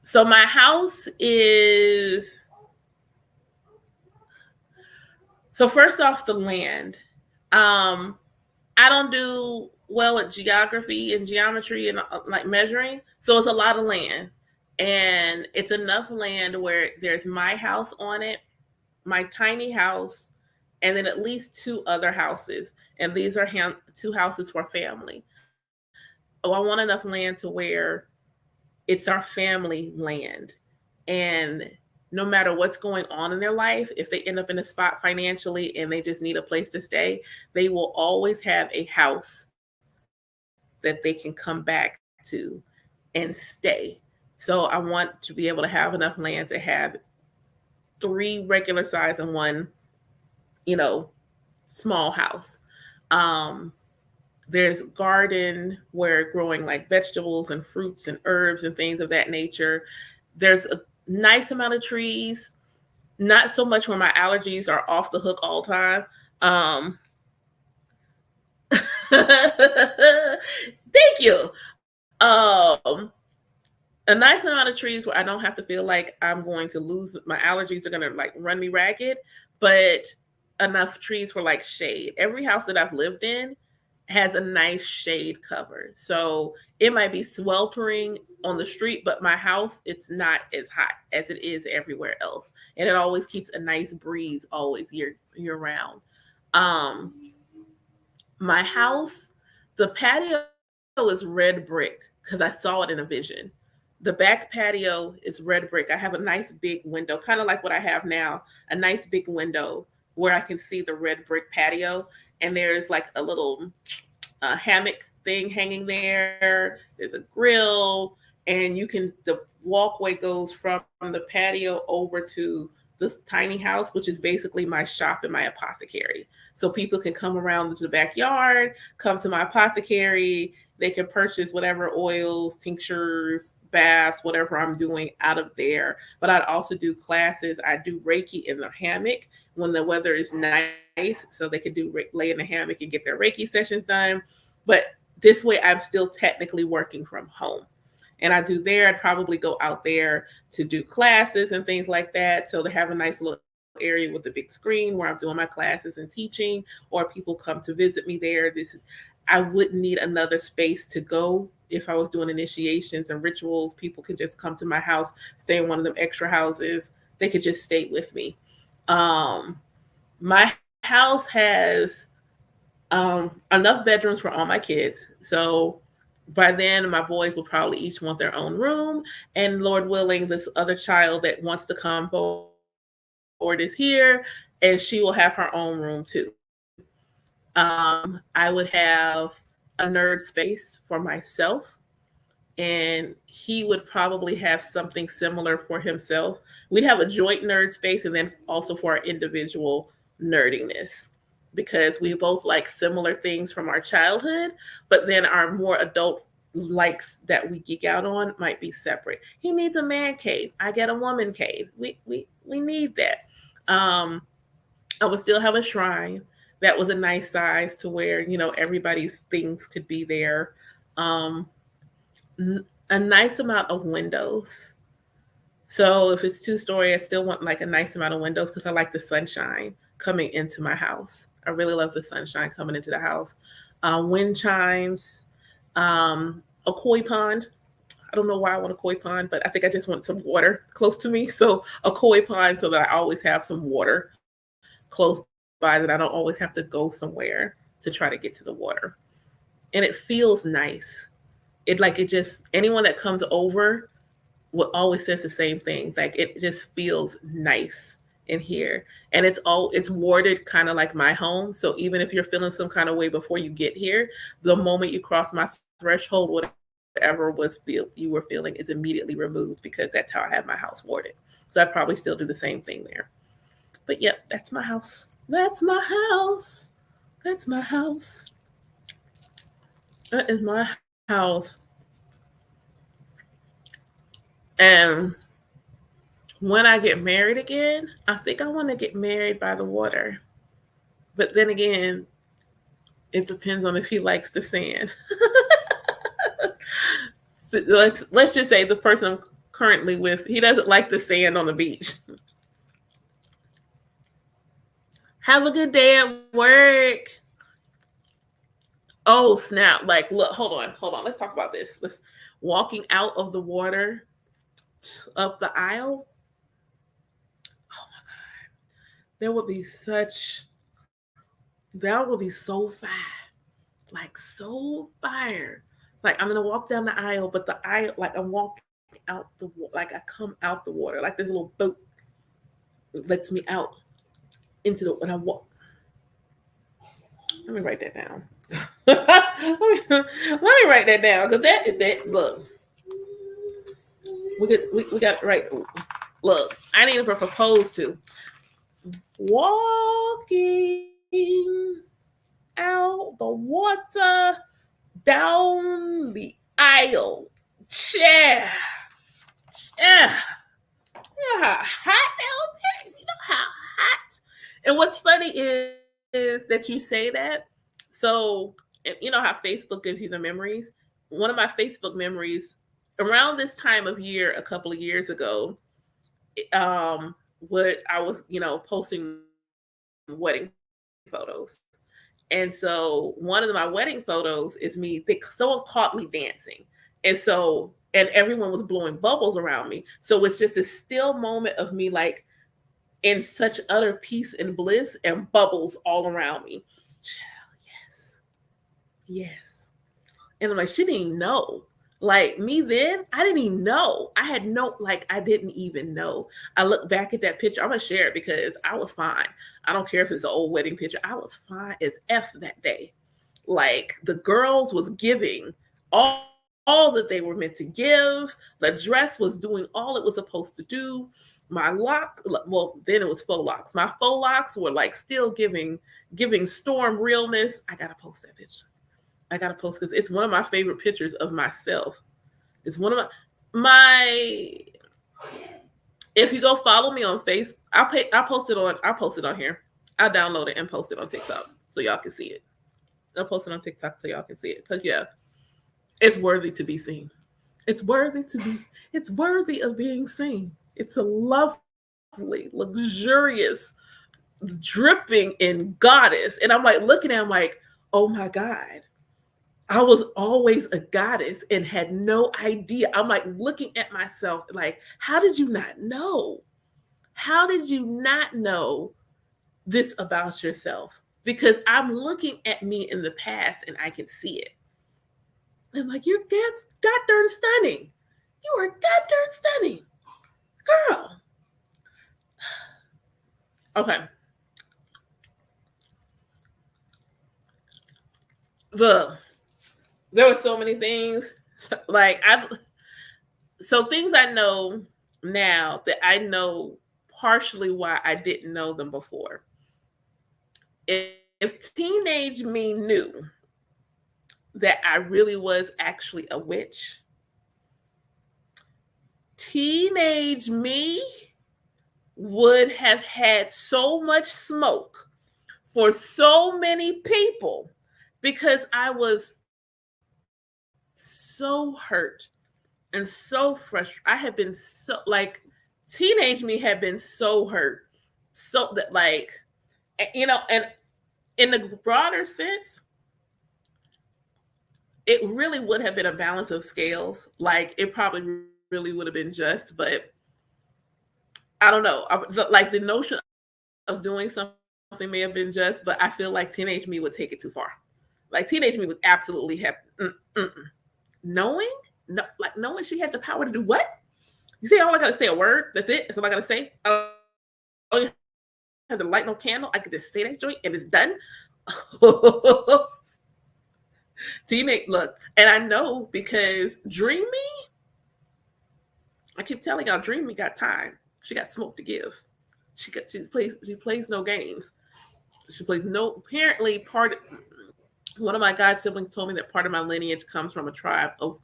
so my house is so first off the land. Um I don't do well at geography and geometry and like measuring. So it's a lot of land. And it's enough land where there's my house on it, my tiny house, and then at least two other houses. And these are two houses for family. Oh, I want enough land to where it's our family land. And no matter what's going on in their life, if they end up in a spot financially and they just need a place to stay, they will always have a house that they can come back to and stay. So I want to be able to have enough land to have three regular size and one, you know, small house. Um, there's garden where growing like vegetables and fruits and herbs and things of that nature. There's a nice amount of trees, not so much where my allergies are off the hook all the time. Um, thank you. Um, a nice amount of trees where I don't have to feel like I'm going to lose my allergies are gonna like run me ragged, but enough trees for like shade. Every house that I've lived in has a nice shade cover. So it might be sweltering on the street, but my house, it's not as hot as it is everywhere else. And it always keeps a nice breeze always year round. Um, my house, the patio is red brick because I saw it in a vision. The back patio is red brick. I have a nice big window, kind of like what I have now, a nice big window where I can see the red brick patio. And there's like a little hammock thing hanging there. There's a grill, and you can the walkway goes from the patio over to this tiny house, which is basically my shop and my apothecary. So people can come around to the backyard, come to my apothecary. They can purchase whatever oils, tinctures, baths, whatever I'm doing out of there. But I'd also do classes. I do Reiki in the hammock when the weather is nice, so they can do lay in the hammock and get their Reiki sessions done. But this way, I'm still technically working from home. And I do there. I'd probably go out there to do classes and things like that. So to have a nice little area with a big screen where I'm doing my classes and teaching, or people come to visit me there. I wouldn't need another space to go if I was doing initiations and rituals. People could just come to my house, stay in one of them extra houses. They could just stay with me. Um, my house has enough bedrooms for all my kids. So by then, my boys will probably each want their own room. And Lord willing, this other child that wants to come forward is here, and she will have her own room too. I would have a nerd space for myself, and he would probably have something similar for himself. We'd have a joint nerd space, and then also for our individual nerdiness, because we both like similar things from our childhood, but then our more adult likes that we geek out on might be separate. He needs a man cave. I get a woman cave. We need that. Um, I would still have a shrine that was a nice size to where everybody's things could be there. Um, a nice amount of windows. So if it's two-story, I still want like a nice amount of windows because I like the sunshine coming into my house. I really love the sunshine coming into the house. wind chimes, a koi pond. I don't know why I want a koi pond, but I think I just want some water close to me. So a koi pond so that I always have some water close by, that I don't always have to go somewhere to try to get to the water. And it feels nice. It just, anyone that comes over always says the same thing. Like it just feels nice in here. And it's warded kind of like my home. So even if you're feeling some kind of way before you get here, the moment you cross my threshold, whatever you were feeling is immediately removed, because that's how I have my house warded. So I'd probably still do the same thing there. But yep, that's my house. That's my house. That's my house. That is my house. And when I get married again, I think I want to get married by the water. But then again, it depends on if he likes the sand. So let's just say the person I'm currently with, he doesn't like the sand on the beach. Have a good day at work. Oh snap! Like, look, hold on. Let's talk about this. Let's walking out of the water up the aisle. Oh my god, there would be such. That would be so fire, like so fire. Like I'm gonna walk down the aisle, but the aisle, like I'm walking out like I come out the water, like there's a little boat that lets me out into the, when I walk. Let me write that down. let me write that down, because that look, we got right. Look, I need to propose to walking out the water down the aisle. Yeah, yeah. You know how hot that was? You know how hot? And what's funny is that you say that. So, you know how Facebook gives you the memories? One of my Facebook memories around this time of year, a couple of years ago, um, what I was, posting wedding photos. And so one of my wedding photos is me. Someone caught me dancing, and everyone was blowing bubbles around me. So it's just a still moment of me, like in such utter peace and bliss, and bubbles all around me. Yes, yes. And I'm like, she didn't even know. Like me then, I didn't even know. I had no, like, I didn't even know. I look back at that picture. I'm gonna share it because I was fine. I don't care if it's an old wedding picture. I was fine as F that day. Like the girls was giving all that they were meant to give. The dress was doing all it was supposed to do. My lock, well, then it was faux locks. My faux locks were like still giving storm realness. I gotta post that picture. I gotta post, because it's one of my favorite pictures of myself. It's one of my if you go follow me on Facebook, I'll post it on here. I'll download it and post it on TikTok so y'all can see it. I'll post it on TikTok so y'all can see it. Cause yeah, it's worthy to be seen. It's worthy to be. It's worthy of being seen. It's a lovely, luxurious, dripping in goddess, and I'm like looking at him like, oh my god, I was always a goddess and had no idea. I'm like looking at myself like, how did you not know? How did you not know this about yourself? Because I'm looking at me in the past and I can see it. I'm like, you're god darn stunning. You are god darn stunning. Girl. Okay. There were so many things. Like things I know now that I know partially why I didn't know them before. If teenage me knew that I really was actually a witch, teenage me would have had so much smoke for so many people, because I was so hurt and so frustrated. I have been so, like, teenage me had been so hurt, so that, like, and in the broader sense, it really would have been a balance of scales. Like it probably really would have been just, but I don't know. Like the notion of doing something may have been just, but I feel like teenage me would take it too far. Like teenage me would absolutely have knowing, no, like knowing she had the power to do what? You see, all I gotta say a word. That's it. That's all I gotta say. I don't have to light no candle. I could just say that joint and it's done. Teenage look, and I know because Dreamy, I keep telling y'all, Dreamy got time. She got smoke to give. She plays no games. She plays no. Apparently, one of my god siblings told me that part of my lineage comes from a tribe of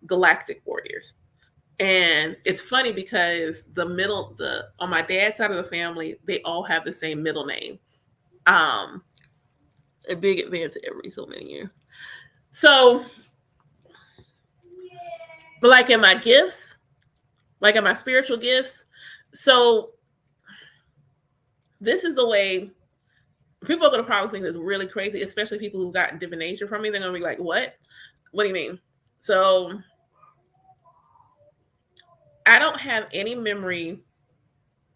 galactic warriors. And it's funny because the on my dad's side of the family, they all have the same middle name. Um, a big advance every so many years. So, but like in my gifts, like in my spiritual gifts, so this is the way people are going to probably think this is really crazy, especially people who've gotten divination from me. They're going to be like, what? What do you mean? So I don't have any memory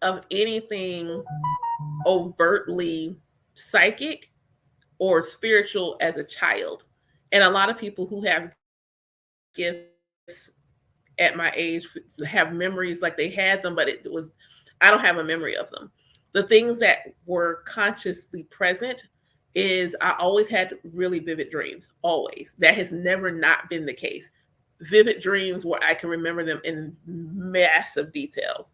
of anything overtly psychic or spiritual as a child. And a lot of people who have gifts at my age have memories like they had them, but I don't have a memory of them. The things that were consciously present is I always had really vivid dreams, always. That has never not been the case. Vivid dreams where I can remember them in massive detail.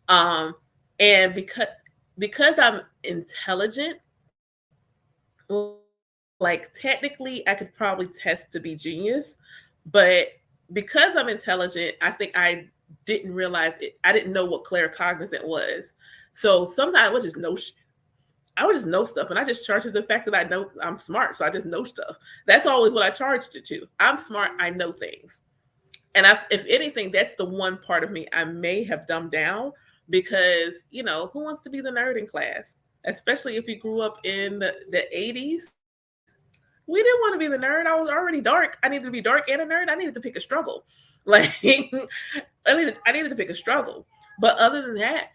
Um, and because I'm intelligent, like technically I could probably test to be genius, but because I'm intelligent, I think I didn't realize it. I didn't know what claircognizant was. So sometimes I would just know I would just know stuff, and I just charge it the fact that I know I'm smart, so I just know stuff. That's always what I charged it to. I'm smart. I know things, and if anything, that's the one part of me I may have dumbed down because who wants to be the nerd in class, especially if you grew up in the 80s. We didn't want to be the nerd. I was already dark. I needed to be dark and a nerd. I needed to pick a struggle. Like I needed to pick a struggle. But other than that,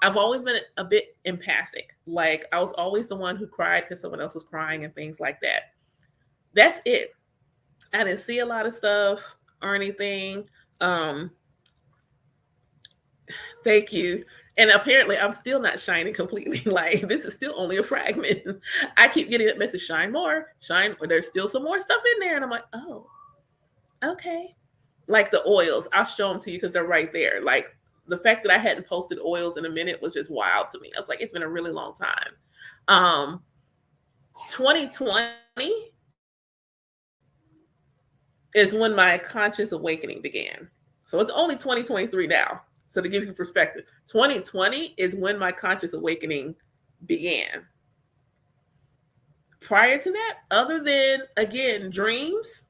I've always been a bit empathic. Like I was always the one who cried because someone else was crying and things like that. That's it. I didn't see a lot of stuff or anything. Um, Thank you. And apparently, I'm still not shining completely. Like this is still only a fragment. I keep getting that message: shine more, shine. There's still some more stuff in there, and I'm like, oh, okay. Like the oils, I'll show them to you because they're right there. Like the fact that I hadn't posted oils in a minute was just wild to me. I was like, it's been a really long time. Um, 2020 is when my conscious awakening began. So it's only 2023 now. So to give you perspective, 2020 is when my conscious awakening began. Prior to that, other than again dreams,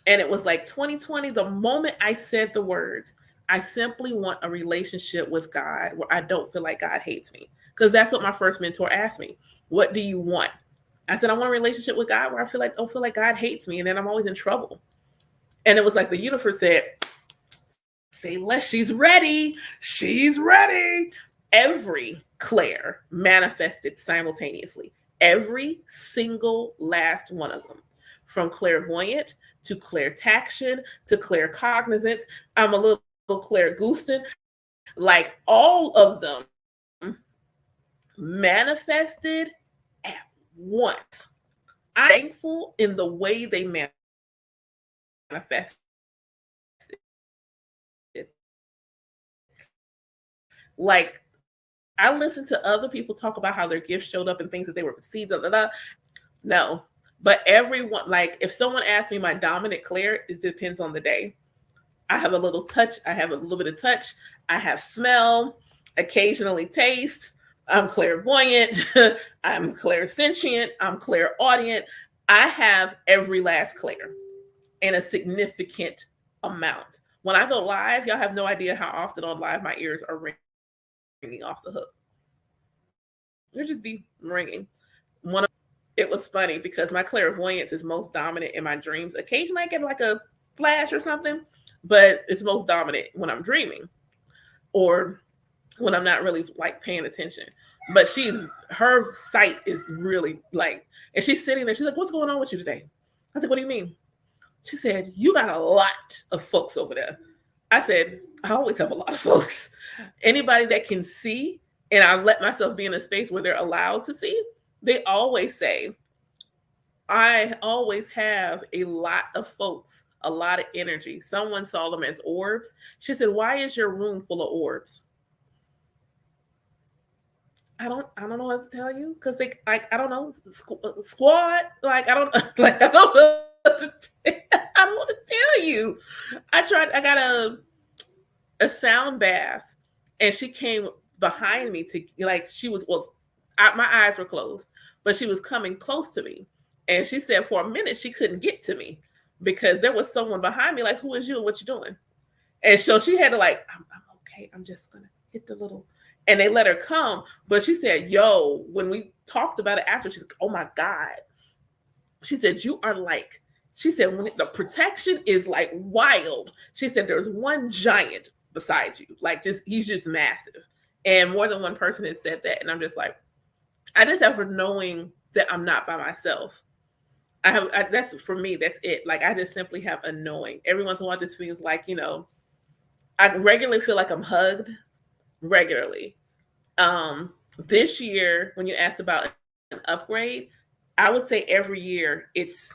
and it was like 2020, the moment I said the words, I simply want a relationship with God where I don't feel like God hates me. Because that's what my first mentor asked me. What do you want? I said, I want a relationship with God where I don't feel like God hates me, and then I'm always in trouble. And it was like the universe said, say less, she's ready. She's ready. Every Claire manifested simultaneously. Every single last one of them. From clairvoyant to clairtaction to claircognizance. I'm a little clairgustin. Like all of them manifested at once. I'm thankful in the way they manifested. Like I listened to other people talk about how their gifts showed up and things that they were perceived. No, but everyone, like if someone asked me my dominant clair, it depends on the day. I have a little touch. I have a little bit of touch. I have smell, occasionally taste. I'm clairvoyant. I'm clairsentient. I'm clairaudient. I have every last clair in a significant amount. When I go live, y'all have no idea how often on live my ears are ringing off the hook. It'll just be ringing. it was funny because my clairvoyance is most dominant in my dreams. Occasionally I get like a flash or something, but it's most dominant when I'm dreaming or when I'm not really like paying attention. But her sight is really like, and she's sitting there. She's like, "What's going on with you today?" I said, "What do you mean?" She said, "You got a lot of folks over there." I said, "I always have a lot of folks. Anybody that can see, and I let myself be in a space where they're allowed to see, they always say, I always have a lot of folks, a lot of energy." Someone saw them as orbs. She said, "Why is your room full of orbs?" I don't know what to tell you because they like I don't know squad like I don't like I don't know what to I don't want to tell you. I got a sound bath and she came behind me to like she was my eyes were closed but she was coming close to me and she said for a minute she couldn't get to me because there was someone behind me like, "Who is you and what you doing?" And so she had to like, I'm okay. I'm just gonna hit the little, and they let her come. But she said, "Yo," when we talked about it after, she's like, "Oh my God." She said, "You are like," she said, "when the protection is like wild." She said, "There's one giant beside you, like he's just massive." And more than one person has said that, and I'm just like, I just have for knowing that I'm not by myself. That's for me. That's it. Like I just simply have a knowing. Every once in a while, this feels like I regularly feel like I'm hugged regularly. This year, when you asked about an upgrade, I would say every year it's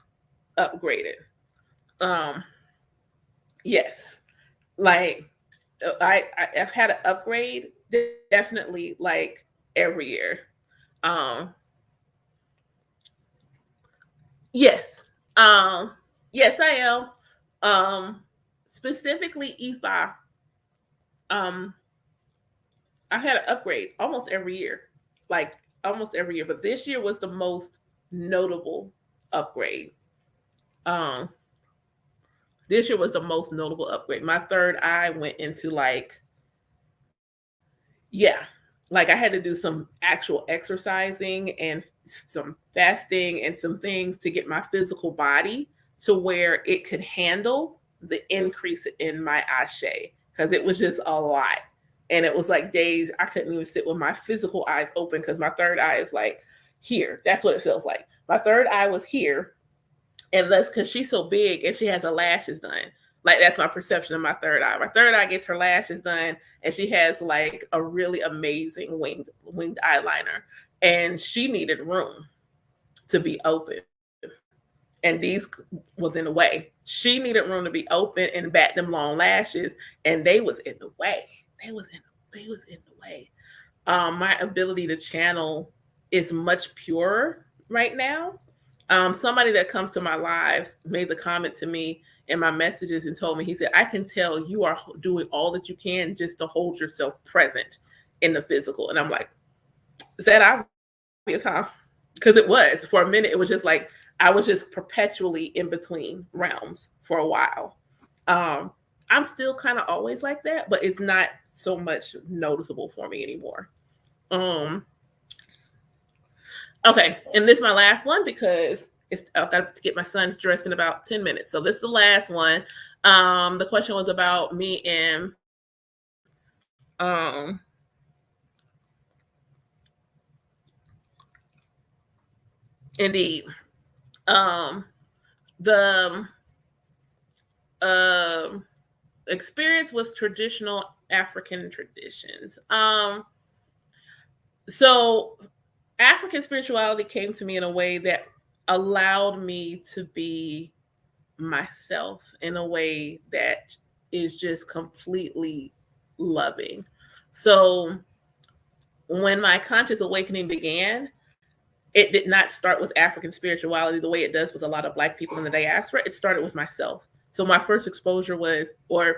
upgraded. Um, yes, like I've had an upgrade definitely like every year. Um, yes, yes, I am. Specifically, EFI. Um, I've had an upgrade almost every year, like almost every year. But this year was the most notable upgrade. Um, this year was the most notable upgrade. My third eye went into like, yeah, like I had to do some actual exercising and some fasting and some things to get my physical body to where it could handle the increase in my ashe because it was just a lot. And it was like days I couldn't even sit with my physical eyes open because my third eye is like here. That's what it feels like. My third eye was here. And that's because she's so big and she has her lashes done. Like that's my perception of my third eye. My third eye gets her lashes done and she has like a really amazing winged eyeliner. And she needed room to be open. And these was in the way. She needed room to be open and back them long lashes, and they was in the way. They was in the way. My ability to channel is much purer right now. Somebody that comes to my lives made the comment to me in my messages and told me, he said, "I can tell you are doing all that you can just to hold yourself present in the physical." And I'm like, is that obvious, huh? Because it was. For a minute, it was just like I was just perpetually in between realms for a while. Um, I'm still kind of always like that, but it's not so much noticeable for me anymore. Um, okay, and this is my last one because I've got to get my son's dressed in about 10 minutes. So this is the last one. The question was about me and indeed. The um experience with traditional African traditions. So African spirituality came to me in a way that allowed me to be myself in a way that is just completely loving. So when my conscious awakening began, it did not start with African spirituality the way it does with a lot of Black people in the diaspora. It started with myself. So my first exposure was, or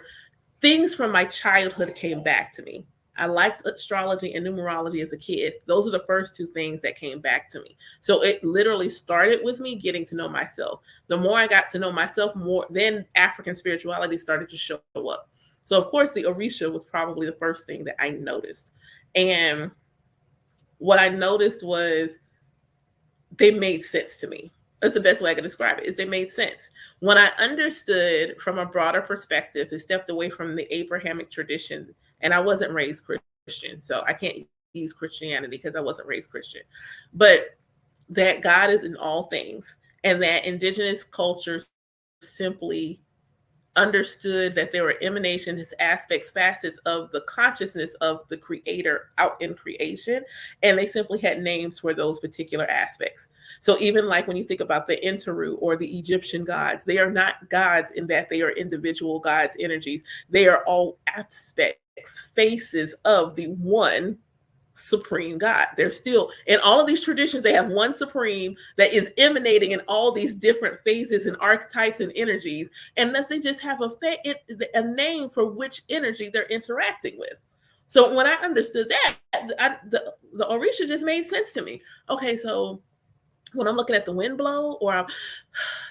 things from my childhood came back to me. I liked astrology and numerology as a kid. Those are the first two things that came back to me. So it literally started with me getting to know myself. The more I got to know myself, more then African spirituality started to show up. So of course, the Orisha was probably the first thing that I noticed. And what I noticed was they made sense to me. That's the best way I can describe it, is they made sense. When I understood from a broader perspective and stepped away from the Abrahamic tradition, and I wasn't raised Christian, so I can't use Christianity because I wasn't raised Christian, but that God is in all things, and that indigenous cultures simply understood that there were emanations, aspects, facets of the consciousness of the creator out in creation, and they simply had names for those particular aspects. So even like when you think about the NTRU or the Egyptian gods, they are not gods in that they are individual gods energies. They are all aspects, faces of the one supreme God. There's still, in all of these traditions, they have one supreme that is emanating in all these different phases and archetypes and energies, and that they just have a name for which energy they're interacting with. So when I understood that, the Orisha just made sense to me. Okay, so when I'm looking at the wind blow, or I'm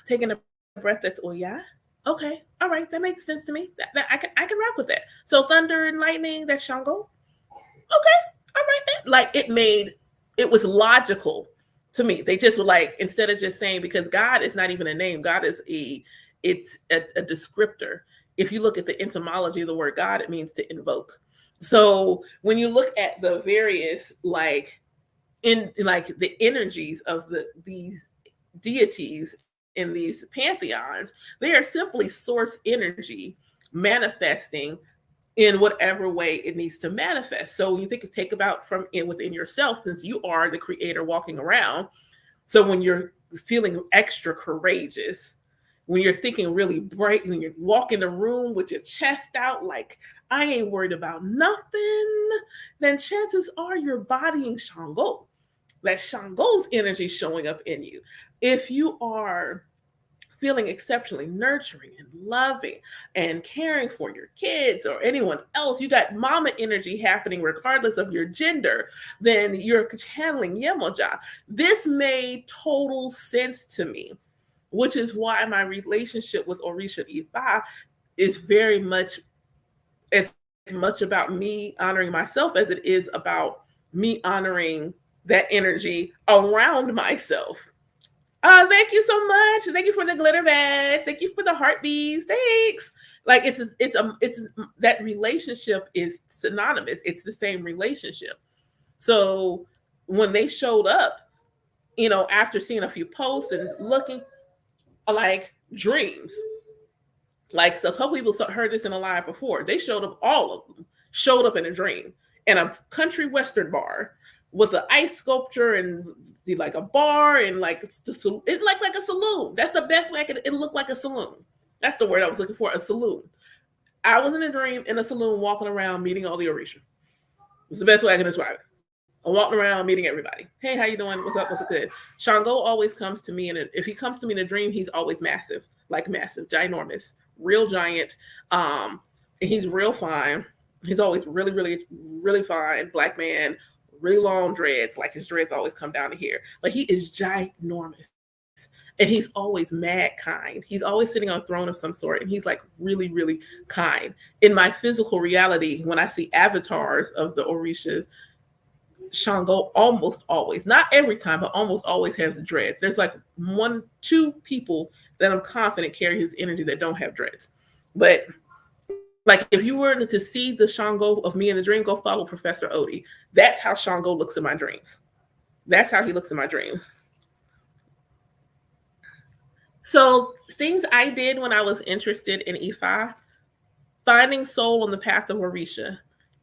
taking a breath that's oya, okay, all right, that makes sense to me. That I can rock with that. So thunder and lightning, that's Shango. Okay, all right. Like it was logical to me. They just were like, instead of just saying, because God is not even a name, God is a descriptor. If you look at the etymology of the word God, it means to invoke. So when you look at the various like the energies of these deities in these pantheons, they are simply source energy manifesting in whatever way it needs to manifest. So you think, take about from within yourself, since you are the creator walking around. So when you're feeling extra courageous, when you're thinking really bright, when you walk in the room with your chest out, like I ain't worried about nothing, then chances are you're bodying Shango. That Shango's energy showing up in you. If you are feeling exceptionally nurturing and loving and caring for your kids or anyone else, you got mama energy happening regardless of your gender, then you're channeling Yemoja. This made total sense to me, which is why my relationship with Orisha Ifa is very much as much about me honoring myself as it is about me honoring that energy around myself. Thank you so much. Thank you for the glitter badge. Thank you for the heartbeats. Thanks. Like it's that relationship is synonymous. It's the same relationship. So when they showed up, after seeing a few posts and looking, like dreams, like, so a couple people heard this in a live before. They showed up, all of them showed up in a dream in a country western bar with an ice sculpture and like a bar, and like it's like a saloon. That's the best way I could. It looked like a saloon. That's the word I was looking for. A saloon. I was in a dream in a saloon, walking around meeting all the Orisha. It's the best way I can describe it. I'm walking around meeting everybody. Hey, how you doing? What's up? What's good? Shango always comes to me, and if he comes to me in a dream, he's always massive, like massive, ginormous, real giant. And he's real fine. He's always really, really, really fine. Black man, really long dreads. Like his dreads always come down to here. Like he is ginormous. And he's always mad kind. He's always sitting on a throne of some sort. And he's like really, really kind. In my physical reality, when I see avatars of the Orishas, Shango almost always, not every time, but almost always has the dreads. There's like 1-2 people that I'm confident carry his energy that don't have dreads. But like if you were to see the Shango of me in the dream, go follow Professor Odie. That's how Shango looks in my dreams. That's how he looks in my dream. So things I did when I was interested in Ifa, finding soul on the path of Orisha.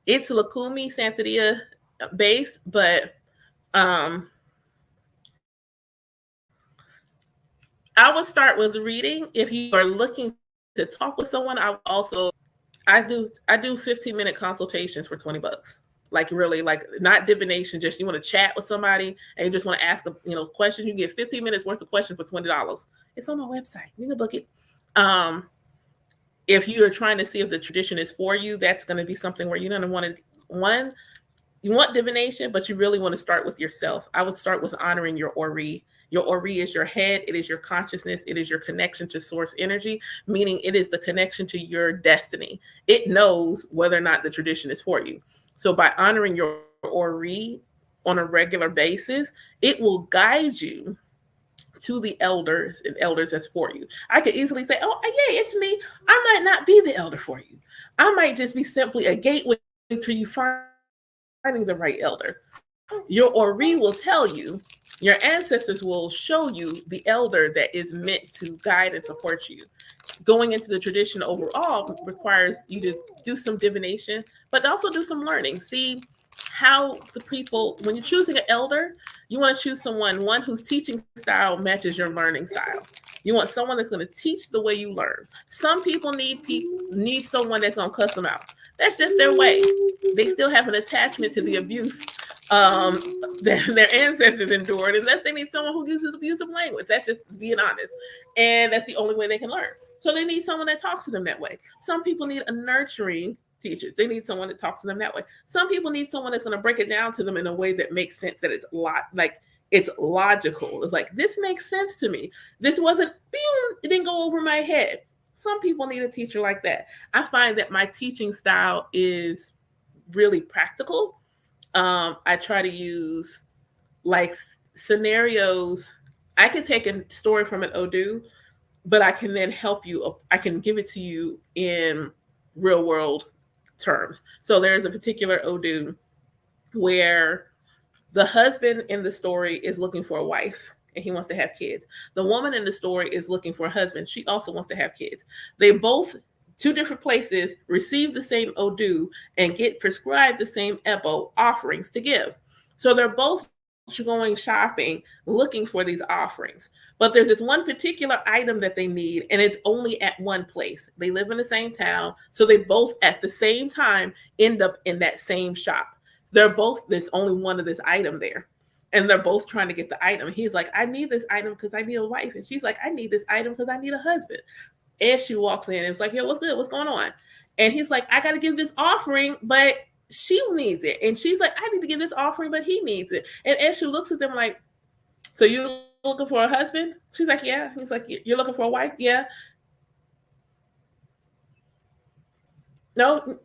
It's Lakumi Santeria base, but I would start with reading. If you are looking to talk with someone, I would also I do 15-minute consultations for $20. Like really, like not divination, just you want to chat with somebody and you just want to ask questions. You get 15 minutes worth of questions for $20. It's on my website. You can book it. If you are trying to see if the tradition is for you, that's going to be something where you're going to want to you want divination, but you really want to start with yourself. I would start with honoring your Ori. Your Ori is your head. It is your consciousness. It is your connection to source energy, meaning it is the connection to your destiny. It knows whether or not the tradition is for you. So by honoring your Ori on a regular basis, it will guide you to the elders and elders that's for you. I could easily say, oh, yeah, it's me. I might not be the elder for you. I might just be simply a gateway to you finding the right elder. Your Ori will tell you, your ancestors will show you the elder that is meant to guide and support you. Going into the tradition overall requires you to do some divination, but also do some learning. See how the people, when you're choosing an elder, you want to choose one whose teaching style matches your learning style. You want someone that's going to teach the way you learn. Some people need someone that's going to cuss them out. That's just their way. They still have an attachment to the abuse um, that their ancestors endured, unless they need someone who uses abusive language. That's just being honest. And that's the only way they can learn. So they need someone that talks to them that way. Some people need a nurturing teachers. They need someone that talks to them that way. Some people need someone that's going to break it down to them in a way that makes sense, that it's logical. It's like, this makes sense to me. This wasn't, it didn't go over my head. Some people need a teacher like that. I find that my teaching style is really practical. I try to use like scenarios. I can take a story from an Odu, but I can then help you. I can give it to you in real world terms. So there's a particular Odu where the husband in the story is looking for a wife and he wants to have kids. The woman in the story is looking for a husband. She also wants to have kids. They both, two different places, receive the same Odu and get prescribed the same Ebo offerings to give. So they're both going shopping looking for these offerings. But there's this one particular item that they need, and it's only at one place. They live in the same town, so they both at the same time end up in that same shop. There's only one of this item there. And they're both trying to get the item. He's like, I need this item because I need a wife. And she's like, I need this item because I need a husband. And she walks in and it's like, yo, what's good? What's going on? And he's like, I got to give this offering, but she needs it. And she's like, I need to give this offering, but he needs it. And as she looks at them like, so you're looking for a husband? She's like, yeah. He's like, you're looking for a wife? Yeah. No.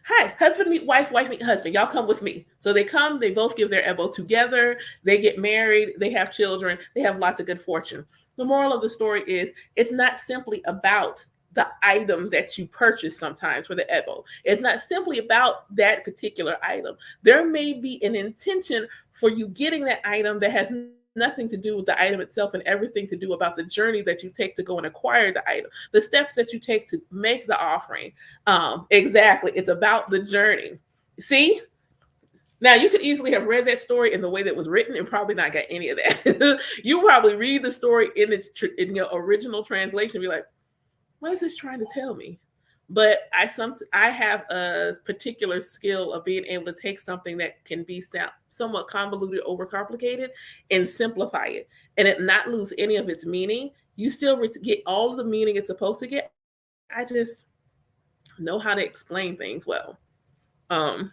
Hi, husband meet wife, wife meet husband. Y'all come with me. So they come, they both give their Ebo together. They get married. They have children. They have lots of good fortune. The moral of the story is it's not simply about the item that you purchase sometimes for the Ebo. It's not simply about that particular item. There may be an intention for you getting that item that has nothing to do with the item itself and everything to do about the journey that you take to go and acquire the item, the steps that you take to make the offering. Exactly. It's about the journey. See? Now, you could easily have read that story in the way that was written and probably not got any of that. You probably read the story in your original translation and be like, what is this trying to tell me? But I have a particular skill of being able to take something that can be somewhat convoluted, overcomplicated, and simplify it, and it not lose any of its meaning. You still get all of the meaning it's supposed to get. I just know how to explain things well. Oh,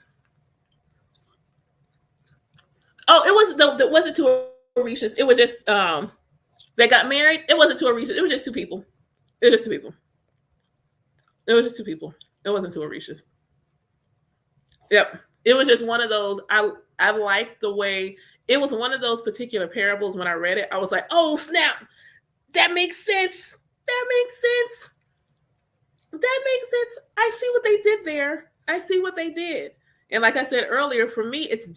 it wasn't two Orishas. It was just they got married. It wasn't two Orishas. It was just two people. It was just two people. It was just two people. It wasn't two Orishas. Yep. It was just one of those. I liked the way it was one of those particular parables. When I read it, I was like, oh snap. That makes sense. That makes sense. That makes sense. I see what they did there. I see what they did. And like I said earlier, for me, it's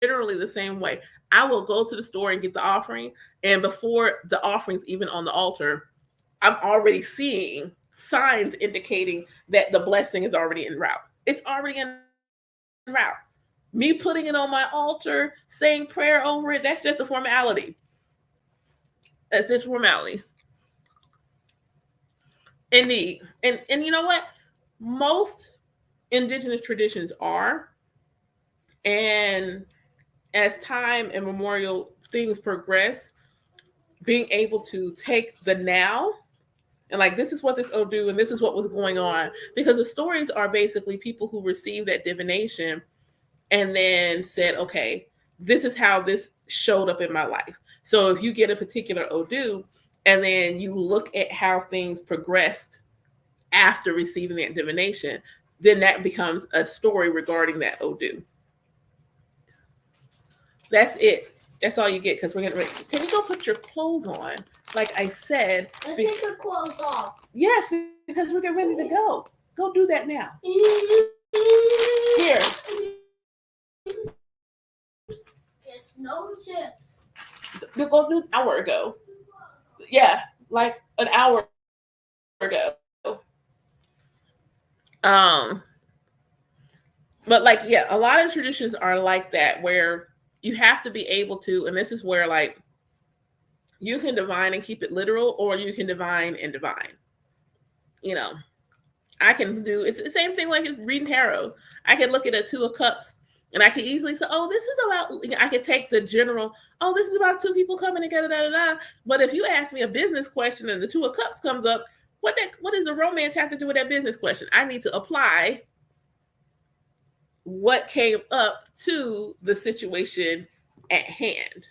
generally the same way. I will go to the store and get the offering. And before the offering's even on the altar, I'm already seeing signs indicating that the blessing is already en route. It's already en route. Me putting it on my altar, saying prayer over it, that's just a formality. That's just formality. Indeed. And you know what? Most indigenous traditions are. And as time and memorial things progress, being able to take the now and like, this is what this Odu and this is what was going on. Because the stories are basically people who received that divination and then said, okay, this is how this showed up in my life. So if you get a particular Odu and then you look at how things progressed after receiving that divination, then that becomes a story regarding that Odu. That's it. That's all you get because we're gonna. Can you go put your clothes on? Like I said. Let's take your clothes off. Yes, because we're getting ready to go. Go do that now. Here. There's no chips. Go do an hour ago. Yeah, like an hour ago. Um, but like, yeah, a lot of traditions are like that where you have to be able to, and this is where like you can divine and keep it literal, or you can divine and divine. You know, I can do it's the same thing like reading tarot. I can look at a two of cups and I can easily say, oh, this is about, I can take the general, oh, this is about two people coming together, da, da, da. But if you ask me a business question and the two of cups comes up, what does the romance have to do with that business question? I need to apply what came up to the situation at hand.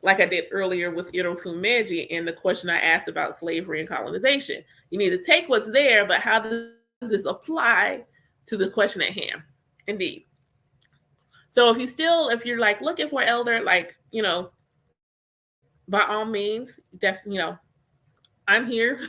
Like I did earlier with Irosun Meji and the question I asked about slavery and colonization. You need to take what's there, but how does this apply to the question at hand? Indeed. So if you're like looking for elder, like, by all means, I'm here.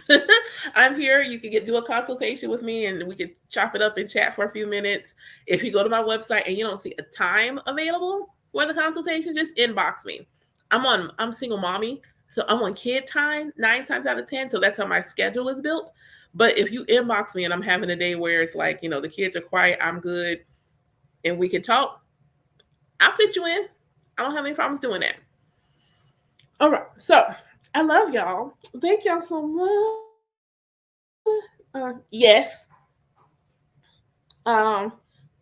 I'm here. You can do a consultation with me and we could chop it up and chat for a few minutes. If you go to my website and you don't see a time available for the consultation, just inbox me. I'm single mommy, so I'm on kid time 9 times out of 10. So that's how my schedule is built. But if you inbox me and I'm having a day where it's like, the kids are quiet, I'm good, and we can talk, I'll fit you in. I don't have any problems doing that. All right. So I love y'all. Thank y'all so much. Yes. Go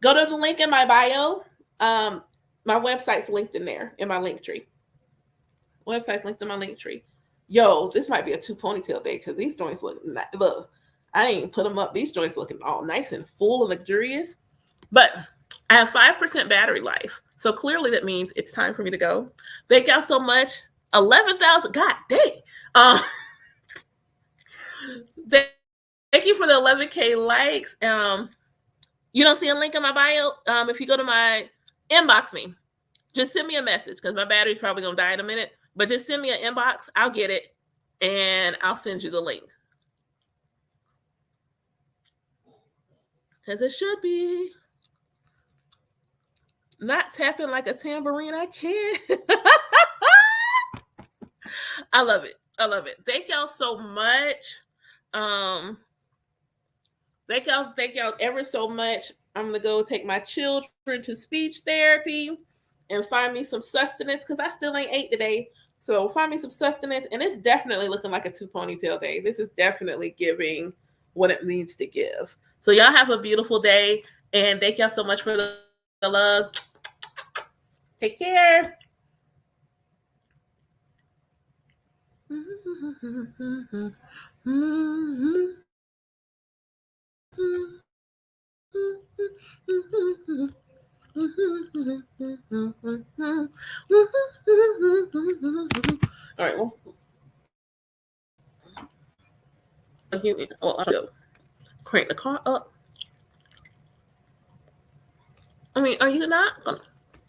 to the link in my bio. My website's linked in there in my link tree. Website's linked in my link tree. Yo, this might be a 2 ponytail day because these joints look. I didn't put them up. These joints looking all nice and full and luxurious. But I have 5% battery life. So clearly that means it's time for me to go. Thank y'all so much. 11,000. God dang. Thank you for the 11K likes. You don't see a link in my bio. If you go to my inbox me, just send me a message because my battery's probably gonna die in a minute. But just send me an inbox. I'll get it and I'll send you the link. Because it should be not tapping like a tambourine. I can't. I love it. I love it. Thank y'all so much. Thank y'all ever so much. I'm gonna go take my children to speech therapy and find me some sustenance because I still ain't ate today. So find me some sustenance, and it's definitely looking like a 2 ponytail day. This is definitely giving what it needs to give. So y'all have a beautiful day, and thank y'all so much for the love. Take care. All right, well, I'll go crank the car up. I mean, are you not gonna?